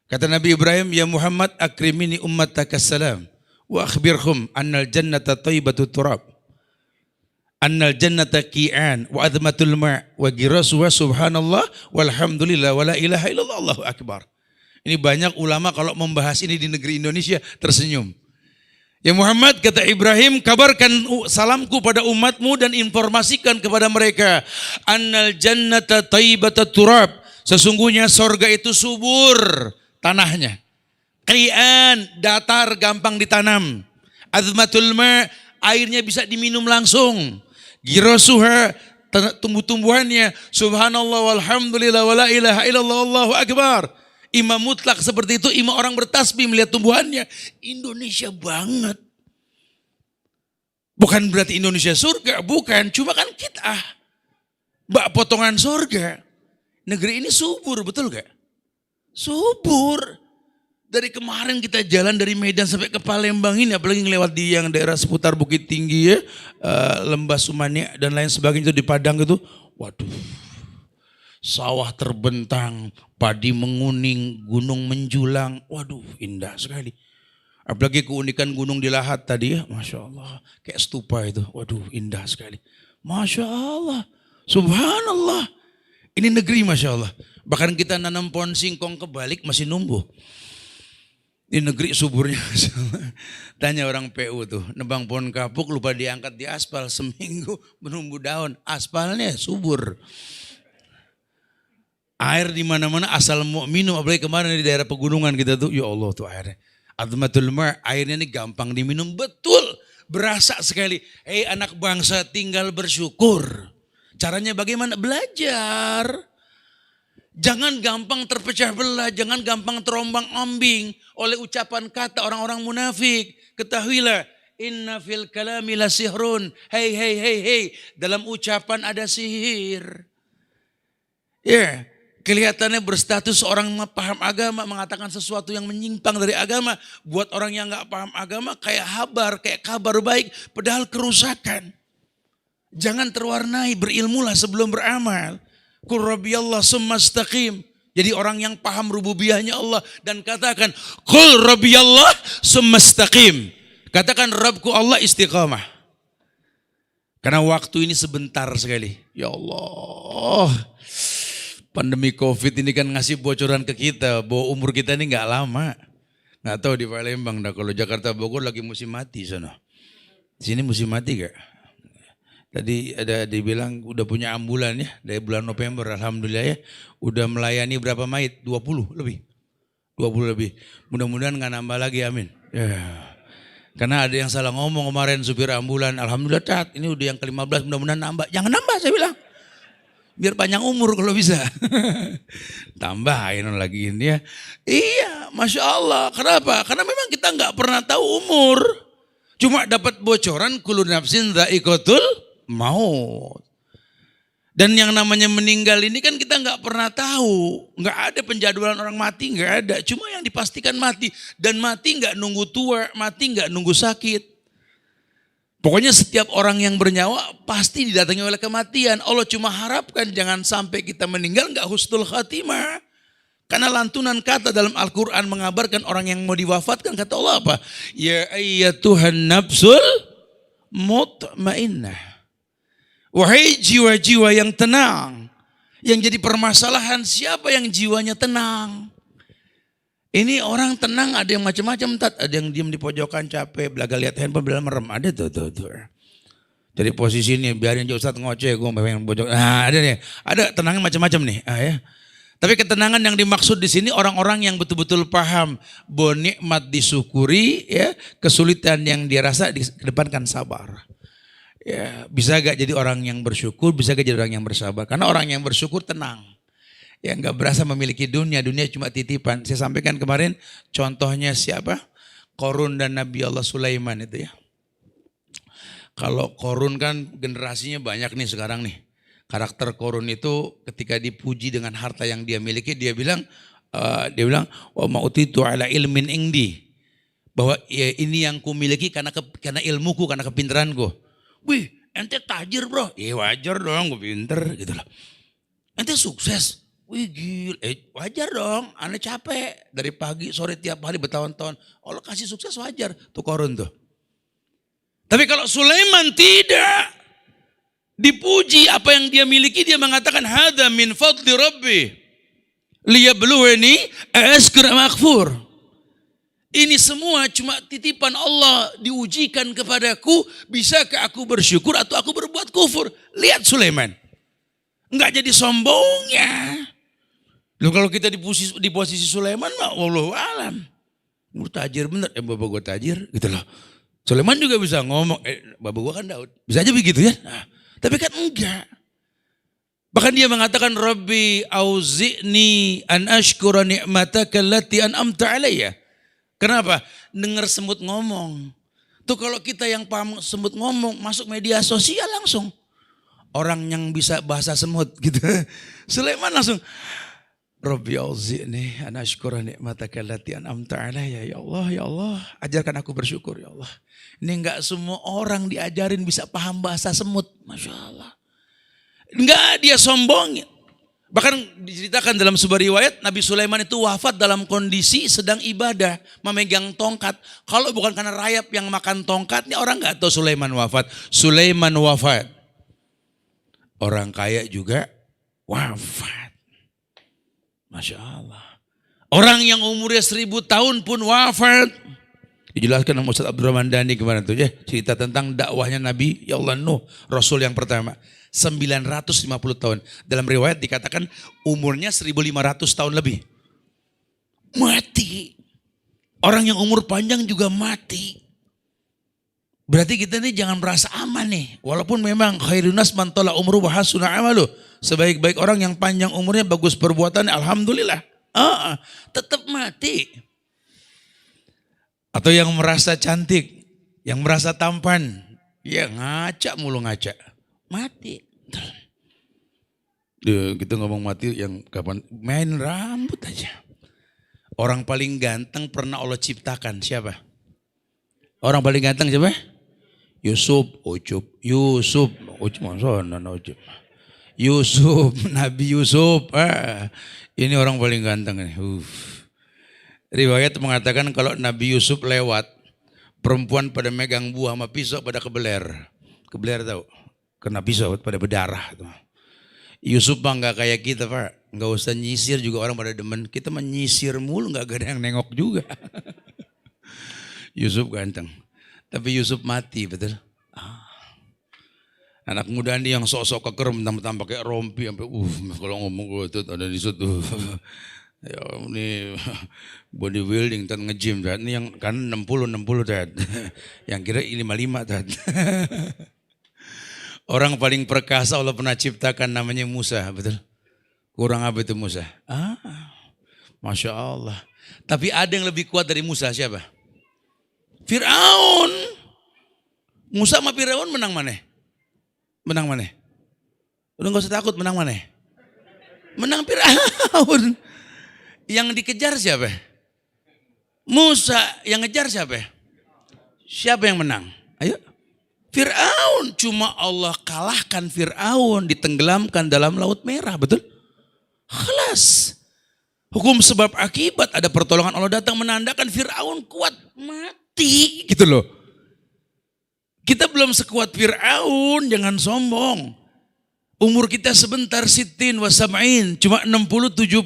Kata Nabi Ibrahim, ya Muhammad akrimini ummataka salam wa akhbirhum annal jannata taibatu turab. Annal jannata qi'an wa azmatul ma' wa girasuha subhanallah walhamdulillah wa la ilaha illallah Allahu akbar. Ini banyak ulama kalau membahas ini di negeri Indonesia tersenyum. Ya Muhammad, kata Ibrahim, kabarkan salamku pada umatmu dan informasikan kepada mereka. Annal jannata taibata turab. Sesungguhnya sorga itu subur tanahnya. Qi'an, datar, gampang ditanam. Azmatul ma', airnya bisa diminum langsung. Girasuha, tumbuh-tumbuhannya. Subhanallah walhamdulillah wa la ilaha illallah Allahu akbar. Imam mutlak seperti itu, imam orang bertasbih melihat tumbuhannya. Indonesia banget. Bukan berarti Indonesia surga, bukan. Cuma kan kita, bak potongan surga. Negeri ini subur, betul gak? Subur. Dari kemarin kita jalan dari Medan sampai ke Palembang ini, apalagi ngelewat di yang daerah seputar Bukit Tinggi ya, Lembah Sumania dan lain sebagainya itu di Padang itu. Waduh. Sawah terbentang, padi menguning, gunung menjulang. Waduh, indah sekali. Apalagi keunikan gunung di Lahat tadi ya, Masya Allah. Kayak stupa itu, waduh indah sekali. Masya Allah, subhanallah. Ini negeri Masya Allah. Bahkan kita nanam pohon singkong kebalik masih numbuh. Ini negeri suburnya Masya Allah. Tanya orang PU tuh, nebang pohon kapuk lupa diangkat di aspal, seminggu menumbuh daun. Aspalnya subur. Air di mana-mana asal mau minum, apalagi kemarin di daerah pegunungan kita tuh, ya Allah tuh airnya. Azmatul ma', airnya ini gampang diminum, betul, berasa sekali. Hei anak bangsa, tinggal bersyukur. Caranya bagaimana? Belajar. Jangan gampang terpecah belah, jangan gampang terombang ambing oleh ucapan kata orang-orang munafik. Ketahuilah, inna fil kalami la sihrun. Hei, dalam ucapan ada sihir. Ya. Kelihatannya berstatus orang paham agama mengatakan sesuatu yang menyimpang dari agama. Buat orang yang gak paham agama kayak kabar baik. Padahal kerusakan. Jangan terwarnai, berilmulah sebelum beramal. Qul rabbiyallah summa istaqim. Jadi orang yang paham rububiyahnya Allah dan katakan Qul rabbiyallah summa istaqim. Katakan Rabbku Allah istiqamah. Karena waktu ini sebentar sekali. Ya Allah. Pandemi COVID ini kan ngasih bocoran ke kita bahwa umur kita ini nggak lama. Nggak tahu di Palembang dah, kalau Jakarta Bogor lagi musim mati sana. Sini musim mati gak? Tadi ada dibilang udah punya ambulan ya dari bulan November, alhamdulillah ya. Udah melayani berapa mayit? 20 lebih. 20 lebih. Mudah-mudahan nggak nambah lagi, amin. Ya. Karena ada yang salah ngomong kemarin supir ambulan, alhamdulillah tat, ini udah yang ke-15, mudah-mudahan nambah. Jangan nambah saya bilang. Biar panjang umur kalau bisa. Tambahin lagi ini ya. Iya, Masya Allah. Kenapa? Karena memang kita nggak pernah tahu umur. Cuma dapat bocoran kullu nafsin dha'iqatul maut. Dan yang namanya meninggal ini kan kita nggak pernah tahu. Nggak ada penjadwalan orang mati, nggak ada. Cuma yang dipastikan mati. Dan mati nggak nunggu tua, mati nggak nunggu sakit. Pokoknya setiap orang yang bernyawa pasti didatangi oleh kematian. Allah cuma harapkan jangan sampai kita meninggal nggak husnul khatimah. Karena lantunan kata dalam Al-Quran mengabarkan orang yang mau diwafatkan, kata Allah apa? Ya ayyatuhan nafsul mutmainnah. Wahai jiwa-jiwa yang tenang. Yang jadi permasalahan siapa yang jiwanya tenang? Ini orang tenang ada yang macam-macam, ada yang diam di pojokan capek, belaga lihat handphone, belaga merem, ada tuh. Jadi posisi ini biarin aja Ustadz ngoceh, gue pengen pojok. Nah, ada nih, ada tenangnya macam-macam nih. Ya. Tapi ketenangan yang dimaksud di sini orang-orang yang betul-betul paham bahwa nikmat disyukuri, ya, kesulitan yang dia rasa dikedepankan sabar. Ya, bisa gak jadi orang yang bersyukur, bisa gak jadi orang yang bersabar. Karena orang yang bersyukur tenang. Ya nggak berasa memiliki dunia cuma titipan. Saya sampaikan kemarin contohnya siapa? Qarun dan Nabi Allah Sulaiman itu ya. Kalau Qarun kan generasinya banyak nih sekarang nih. Karakter Qarun itu ketika dipuji dengan harta yang dia miliki, dia bilang wa ma'utitu ala ilmin indi. Bahwa ya, ini yang kumiliki karena ilmuku, karena kepintaranku. Wih, ente tajir bro. Ya wajar dong, gue pinter gitu loh. Ente sukses. Wih gila, wajar dong. Ane capek dari pagi sore tiap hari bertahun-tahun. Allah kasih sukses wajar. Tuh Korun tuh. Tapi kalau Sulaiman tidak dipuji apa yang dia miliki, dia mengatakan hadza min fadli rabbi liyabluwani ashkur am akfur. Ini semua cuma titipan Allah diujikan kepadaku, bisakah aku bersyukur atau aku berbuat kufur. Lihat Sulaiman. Enggak jadi sombongnya. Loh kalau kita di posisi Sulaiman mah wallahu alam. Gue tajir bener, bapak gue tajir gitu loh. Sulaiman juga bisa ngomong, bapak gue kan Daud. Bisa aja begitu ya. Nah, tapi kan enggak. Bahkan dia mengatakan Rabbi auzi'ni an ashkura ni'mataka allati an'amta alayya. Kenapa? Dengar semut ngomong. Tuh kalau kita yang paham semut ngomong, masuk media sosial langsung. Orang yang bisa bahasa semut gitu. Sulaiman langsung. Rabbi auzi'ni an ashkura ni'mataka allati an'amta alayya. Ya Allah, ajarkan aku bersyukur ya Allah. Ini enggak semua orang diajarin bisa paham bahasa semut. Masya Allah. Enggak dia sombongin. Bahkan diceritakan dalam sebuah riwayat Nabi Sulaiman itu wafat dalam kondisi sedang ibadah, memegang tongkat. Kalau bukan karena rayap yang makan tongkatnya, orang nggak tahu Sulaiman wafat. Sulaiman wafat. Orang kaya juga wafat. Masya Allah. Orang yang umurnya 1000 tahun pun wafat. Dijelaskan sama Ustaz Abdurrahman Dhani kemarin tuh ya, cerita tentang dakwahnya Nabi ya Allah Nuh, Rasul yang pertama. 950 tahun. Dalam riwayat dikatakan umurnya 1500 tahun lebih. Mati. Orang yang umur panjang juga mati. Berarti kita ini jangan merasa aman nih. Walaupun memang khairunas man tala umru wa hasuna amalu. Sebaik-baik orang yang panjang umurnya bagus perbuatannya, alhamdulillah. Tetap mati. Atau yang merasa cantik, yang merasa tampan, ya ngaca mulu ngaca. Mati. Kita ngomong mati yang kapan? Main rambut aja. Orang paling ganteng pernah Allah ciptakan siapa? Orang paling ganteng siapa? Yusuf, Yusuf, Nabi Yusuf. Ini orang paling ganteng nih. Riwayat mengatakan kalau Nabi Yusuf lewat, perempuan pada megang buah sama pisau pada kebeler. Kebeler tahu? Kena pisau pada berdarah. Yusuf mah nggak kayak kita Pak, nggak usah nyisir juga orang pada demen. Kita menyisir mulu nggak ada yang nengok juga. Yusuf ganteng, tapi Yusuf mati betul. Anak muda ini yang sok-sok keker, mentang-mentang pakai rompi sampai kalau ngomong itu ada di situ. Ya ini bodybuilding dan nge-gym dan ini yang kan 60 dan yang kira 55 dan. Orang paling perkasa Allah pernah ciptakan namanya Musa, betul? Kurang apa itu Musa? Masya Allah. Tapi ada yang lebih kuat dari Musa, siapa? Fir'aun. Musa sama Fir'aun menang mana? Menang mana? Udah gak usah takut, menang mana? Menang Fir'aun. Yang dikejar siapa? Musa. Yang ngejar siapa? Siapa yang menang? Ayo. Fir'aun, cuma Allah kalahkan Fir'aun, ditenggelamkan dalam Laut Merah, betul? Khalas. Hukum sebab akibat, ada pertolongan Allah datang menandakan Fir'aun kuat, mati gitu loh. Kita belum sekuat Fir'aun, jangan sombong. Umur kita sebentar sitin wasamain, cuma 60-70,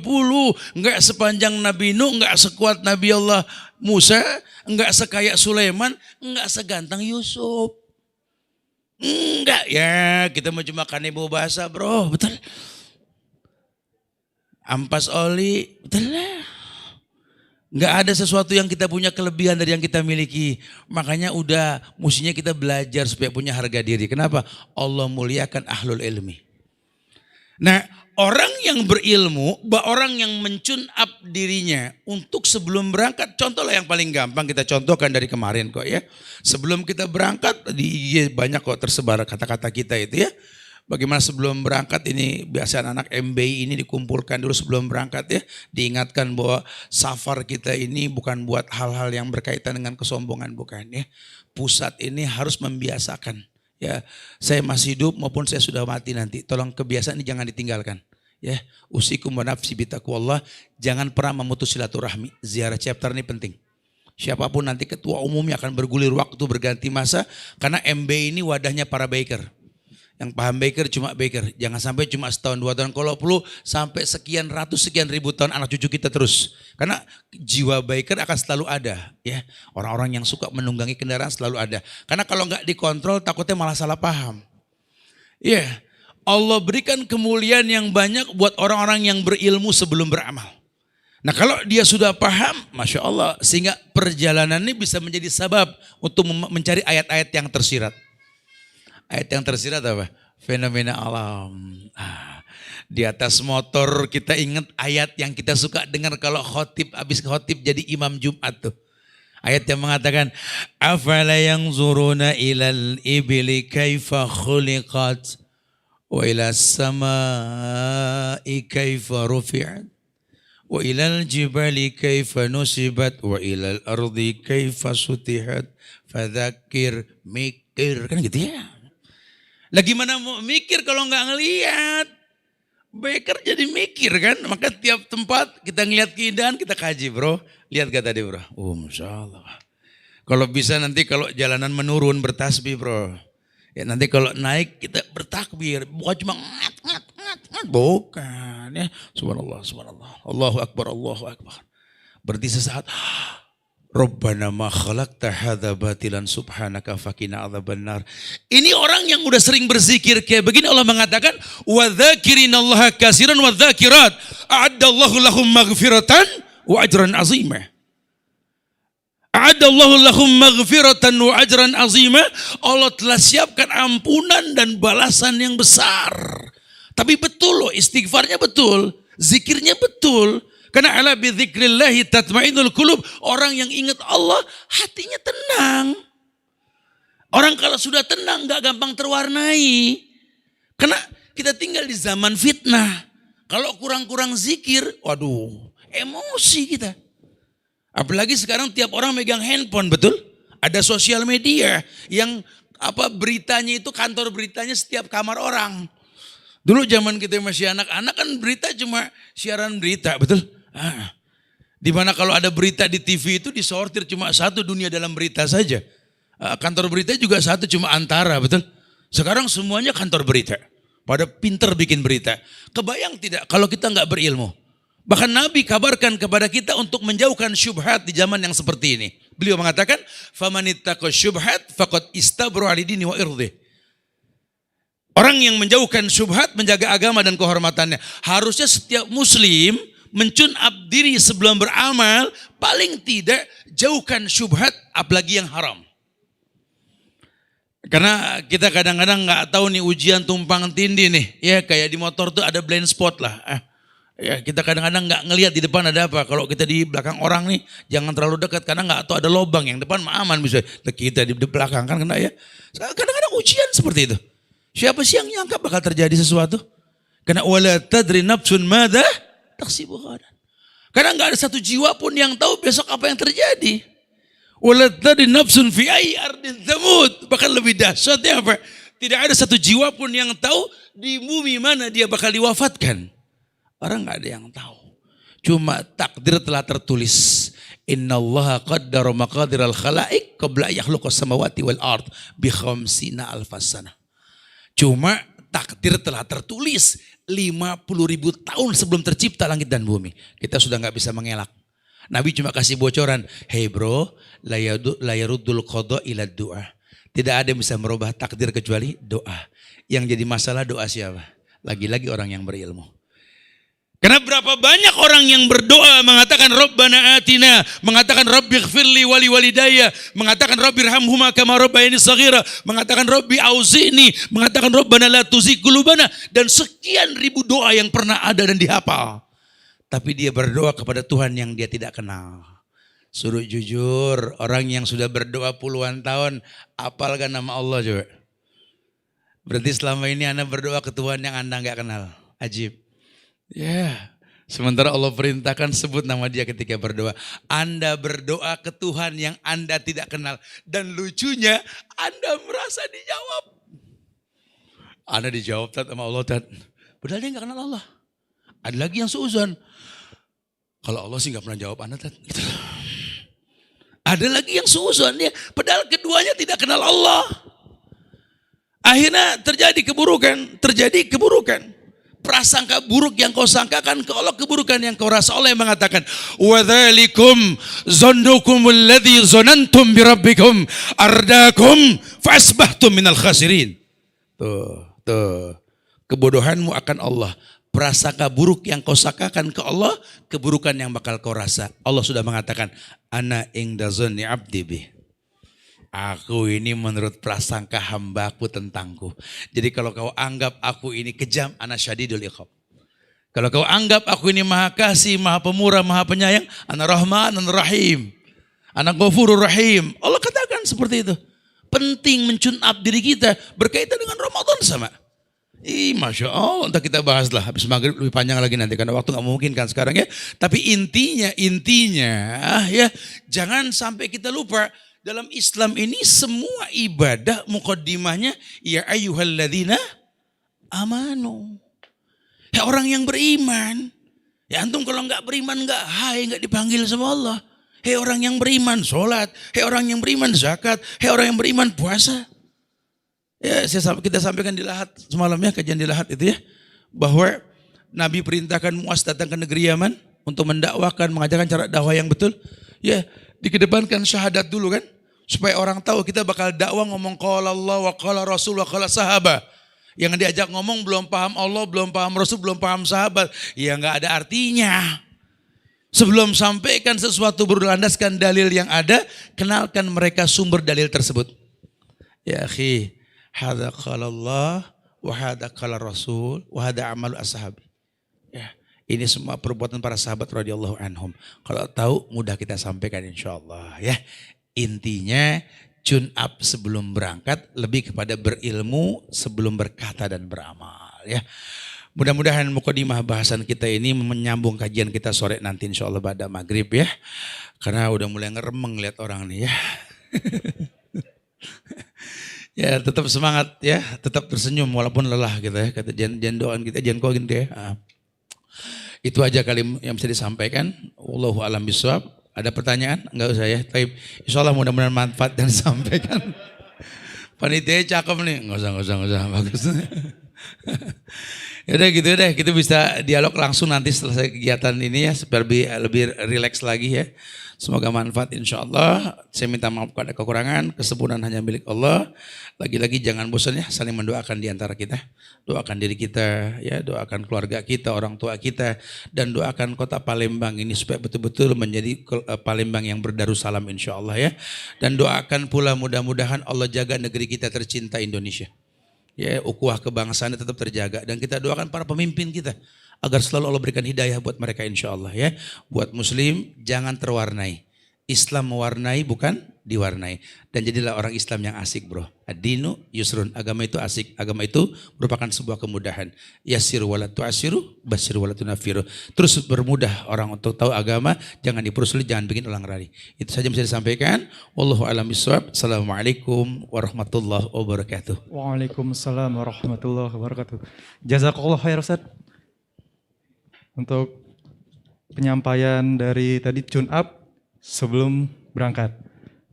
enggak sepanjang Nabi Nuh, enggak sekuat Nabi Allah Musa, enggak sekaya Sulaiman, enggak seganteng Yusuf. Enggak ya, kita mau cuma kanebo bahasa bro, betul. Ampas oli, betul lah. Enggak ada sesuatu yang kita punya kelebihan dari yang kita miliki. Makanya udah mestinya kita belajar supaya punya harga diri. Kenapa? Allah muliakan ahlul ilmi. Nah orang yang berilmu, orang yang mencun up dirinya untuk sebelum berangkat. Contohlah yang paling gampang kita contohkan dari kemarin kok ya. Sebelum kita berangkat, di IG banyak kok tersebar kata-kata kita itu ya. Bagaimana sebelum berangkat ini biasa anak MBI ini dikumpulkan dulu sebelum berangkat ya. Diingatkan bahwa safar kita ini bukan buat hal-hal yang berkaitan dengan kesombongan, bukan ya. Pusat ini harus membiasakan ya. Saya masih hidup maupun saya sudah mati nanti. Tolong kebiasaan ini jangan ditinggalkan. Ya, usikum wa nafsi bitaqwallah, jangan pernah memutus silaturahmi. Ziarah chapter ini penting. Siapapun nanti ketua umumnya akan bergulir waktu berganti masa karena MBI ini wadahnya para baker. Yang paham baker cuma baker. Jangan sampai cuma setahun 2 tahun. Kalau perlu sampai sekian ratus sekian ribu tahun anak cucu kita terus. Karena jiwa baker akan selalu ada. Ya, orang-orang yang suka menunggangi kendaraan selalu ada. Karena kalau nggak dikontrol takutnya malah salah paham. Iya, Allah berikan kemuliaan yang banyak buat orang-orang yang berilmu sebelum beramal. Nah kalau dia sudah paham, Masya Allah, sehingga perjalanan ini bisa menjadi sabab untuk mencari ayat-ayat yang tersirat. Ayat yang tersirat apa? Fenomena alam. Di atas motor kita ingat ayat yang kita suka dengar kalau khotib, habis khotib jadi imam Jumat tuh. Ayat yang mengatakan, afala yanzuruna ilal ibili kaifa khuliqat wa ila samai kaifa rufi'at wa ilal jibali kaifa nusibat wa ilal ardi kaifa sutihat fadzakir, mikir, kan gitu ya. Lah gimana mau mikir kalau nggak ngelihat? Baker jadi mikir kan, maka tiap tempat kita ngelihat keindahan kita kaji bro. Lihat gak tadi bro? Masya Allah. Kalau bisa nanti kalau jalanan menurun bertasbih bro. Ya nanti kalau naik kita bertakbir, bukan cuma ngat, bukan ya. Subhanallah, subhanallah. Allahu Akbar, Allahu Akbar. Berarti sesaat, Rabbana ma khalaqta hadza batilan subhanaka faqina adzabannar. Ini orang yang udah sering berzikir kayak begini Allah mengatakan wa dzakirinallaha katsiran wa dzakirat a'addallahu lahum maghfiratan wa ajran azima. A'addallahu lahum maghfiratan wa ajran azima. Allah telah siapkan ampunan dan balasan yang besar. Tapi betul loh, istighfarnya betul, zikirnya betul. Karena ala bidzikrillahi tatmainnul qulub. Orang yang ingat Allah hatinya tenang. Orang kalau sudah tenang gak gampang terwarnai. Karena kita tinggal di zaman fitnah. Kalau kurang-kurang zikir, waduh, emosi kita. Apalagi sekarang tiap orang megang handphone, betul? Ada sosial media yang beritanya itu kantor beritanya setiap kamar orang. Dulu zaman kita masih anak-anak kan berita cuma siaran berita, betul? Dimana kalau ada berita di TV itu disortir cuma satu dunia dalam berita saja. Kantor berita juga satu cuma Antara, betul? Sekarang semuanya kantor berita. Pada pinter bikin berita. Kebayang tidak kalau kita nggak berilmu? Bahkan Nabi kabarkan kepada kita untuk menjauhkan syubhat di zaman yang seperti ini. Beliau mengatakan, "Famanittaqa syubhat faqad istabra lidini wa irdih." Orang yang menjauhkan syubhat menjaga agama dan kehormatannya. Harusnya setiap muslim mencun-up diri sebelum beramal, paling tidak jauhkan syubhat apalagi yang haram. Karena kita kadang-kadang nggak tahu nih ujian tumpang tindih nih, ya kayak di motor tuh ada blind spot lah. Ya kita kadang-kadang nggak ngelihat di depan ada apa. Kalau kita di belakang orang nih, jangan terlalu dekat karena nggak tahu ada lubang. Yang depan aman bisa. Kita di belakang kan kena ya. Kadang-kadang ujian seperti itu. Siapa sih yang nyangka bakal terjadi sesuatu? Karena wala tadri nafsun madza taksibu ghadan. Karena nggak ada satu jiwa pun yang tahu besok apa yang terjadi. Wala tadri nafsun fi ayyi ardin tamut. Bahkan lebih dahsyatnya apa? Tidak ada satu jiwa pun yang tahu di bumi mana dia bakal diwafatkan. Orang nggak ada yang tahu. Cuma takdir telah tertulis. Innallaha qaddara maqadiral khalaiq qabla yakhluqas samawati wal ard bi khamsina alfasana. Cuma takdir telah tertulis 50.000 tahun sebelum tercipta langit dan bumi. Kita sudah nggak bisa mengelak. Nabi cuma kasih bocoran. Hey bro, la yaruddul qada ila doa. Tidak ada yang bisa merubah takdir kecuali doa. Yang jadi masalah doa siapa? Lagi-lagi orang yang berilmu. Karena berapa banyak orang yang berdoa mengatakan Rabbana atina, mengatakan Rabbighfirli wali walidayya, mengatakan Rabbirhamhuma kama rabbayani shaghira, mengatakan Rabbi auzi'ni, mengatakan Rabbana la tuzigh qulubana, dan sekian ribu doa yang pernah ada dan dihafal. Tapi dia berdoa kepada Tuhan yang dia tidak kenal. Suruh jujur, orang yang sudah berdoa puluhan tahun, apalkan nama Allah coba? Berarti selama ini Anda berdoa ke Tuhan yang Anda nggak kenal. Ajib. Ya. Sementara Allah perintahkan sebut nama dia ketika berdoa. Anda berdoa ke Tuhan yang Anda tidak kenal. Dan lucunya Anda merasa dijawab. Anda dijawab sama Allah. Padahal dia nggak kenal Allah. Ada lagi yang seuzon. Kalau Allah sih nggak pernah jawab Anda. Gitu. Ada lagi yang seuzon ya. Padahal keduanya tidak kenal Allah. Akhirnya terjadi keburukan. Prasangka buruk yang kau sangkakan ke Allah, keburukan yang kau rasa. Allah yang mengatakan, وَذَلِكُمْ ظَنُّكُمُ الَّذِي ظَنَنْتُمْ بِرَبِّكُمْ أَرْدَاكُمْ فَأَصْبَحْتُمْ مِنَ الْخَاسِرِينَ. Tuh. Kebodohanmu akan Allah. Prasangka buruk yang kau sangkakan ke Allah, keburukan yang bakal kau rasa. Allah sudah mengatakan, Ana inda zonni abdi bih. Aku ini menurut prasangka hambaku tentangku. Jadi kalau kau anggap aku ini kejam, ana syadidul iqab. Kalau kau anggap aku ini maha kasih, maha pemurah, maha penyayang, ana rahman, ana rahim. Ana ghafurur rahim. Allah katakan seperti itu. Penting mencunap diri kita berkaitan dengan Ramadan sama. Masya Allah, entah kita bahaslah habis maghrib lebih panjang lagi nanti karena waktu nggak memungkinkan sekarang ya. Tapi intinya ya jangan sampai kita lupa. Dalam Islam ini semua ibadah muqaddimahnya ya ayyuhalladzina amanu. Ya orang yang beriman. Ya antum kalau enggak beriman enggak dipanggil sama Allah. Hei orang yang beriman sholat. Hei orang yang beriman zakat. Hei orang yang beriman puasa. Ya kita sampaikan di Lahat semalam ya, kajian di Lahat itu ya. Bahwa Nabi perintahkan Muaz datang ke negeri Yaman untuk mendakwakan, mengajarkan cara dakwah yang betul. Ya, dikedepankan syahadat dulu kan. Supaya orang tahu kita bakal dakwah ngomong qala Allah wa qala Rasul wa qala sahabat. Yang diajak ngomong belum paham Allah, belum paham Rasul, belum paham sahabat. Ya enggak ada artinya. Sebelum sampaikan sesuatu berlandaskan dalil yang ada, kenalkan mereka sumber dalil tersebut. Ya akhi, hadza qala Allah wa hadza qala Rasul wa hadza amalu ashabi. Ya. Ini semua perbuatan para sahabat radhiyallahu anhum. Kalau tahu mudah kita sampaikan insyaallah ya. Intinya tune up sebelum berangkat lebih kepada berilmu sebelum berkata dan beramal ya. Mudah-mudahan mukadimah bahasan kita ini menyambung kajian kita sore nanti insyaallah pada maghrib ya. Karena udah mulai ngeremeng lihat orang nih ya. Ya tetap semangat ya, tetap tersenyum walaupun lelah gitu ya. Kata jangan doain kita, jangan kau gitu ya. Itu aja kali yang bisa disampaikan. Wallahu a'lam bishawab. Ada pertanyaan? Enggak usah ya. Baik. Insyaallah mudah-mudahan manfaat dan disampaikan. Panitia cakep nih. Enggak usah. Bagus. Ya udah gitu deh. Kita bisa dialog langsung nanti selesai kegiatan ini ya. Supaya lebih rileks lagi ya. Semoga manfaat insyaallah. Saya minta maaf kalau ada kekurangan. Kesempurnaan hanya milik Allah. Lagi-lagi jangan bosan ya. Saling mendoakan di antara kita. Doakan diri kita. Ya, doakan keluarga kita, orang tua kita. Dan doakan kota Palembang ini supaya betul-betul menjadi Palembang yang berdarussalam insyaallah ya. Dan doakan pula mudah-mudahan Allah jaga negeri kita tercinta Indonesia. Ya, ukhuwah kebangsaan tetap terjaga. Dan kita doakan para pemimpin kita. Agar selalu Allah berikan hidayah buat mereka insya Allah ya. Buat muslim jangan terwarnai. Islam mewarnai bukan diwarnai. Dan jadilah orang Islam yang asik bro. Ad-dinu yusrun. Agama itu asik. Agama itu merupakan sebuah kemudahan. Yassiru wa la tu'assiru, bassiru wa la tunafiru. Terus bermudah orang untuk tahu agama. Jangan dipersulit, jangan bikin ulang rali. Itu saja bisa disampaikan. Wallahu a'lam bishawab. Assalamualaikum warahmatullahi wabarakatuh. Waalaikumsalam warahmatullahi wabarakatuh. Jazakallah khair Ustaz. Untuk penyampaian dari tadi tune up sebelum berangkat.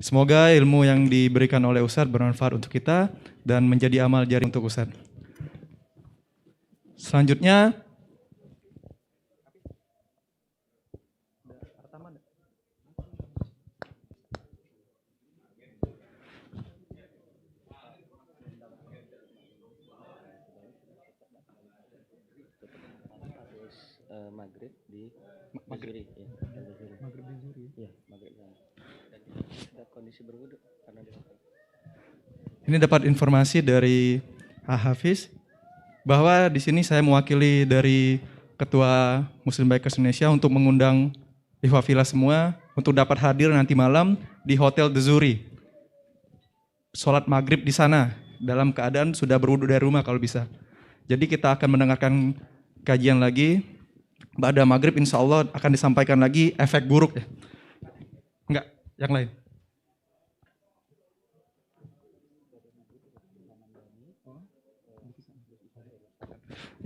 Semoga ilmu yang diberikan oleh Ustadz bermanfaat untuk kita dan menjadi amal jari untuk Ustadz. Selanjutnya maghrib di Zuri ya. Maghrib di Zuri. Iya, maghrib. Dan kita kondisi berwudu karena ini dapat informasi dari Hafiz bahwa di sini saya mewakili dari Ketua Muslim Bikers Indonesia untuk mengundang Ihwafillah semua untuk dapat hadir nanti malam di Hotel The Zuri. Sholat maghrib di sana. dalam keadaan sudah berwudu dari rumah kalau bisa. Jadi kita akan mendengarkan kajian lagi. Ba'da maghrib insya Allah akan disampaikan lagi efek buruk ya. Enggak, yang lain.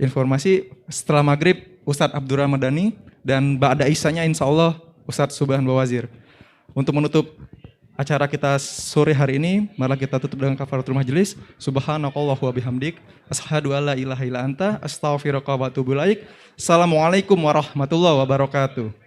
Informasi setelah maghrib Ustadz Abdur Ramadhani dan Ba'da Isanya insya Allah Ustadz Subhan Bawazir. Untuk menutup acara kita sore hari ini, malah kita tutup dengan kafaratul majelis. Subhanakallah wa bihamdik, asyhadu alla ilaha illa anta, astaghfiruka wa atubu ilaik. Assalamualaikum warahmatullahi wabarakatuh.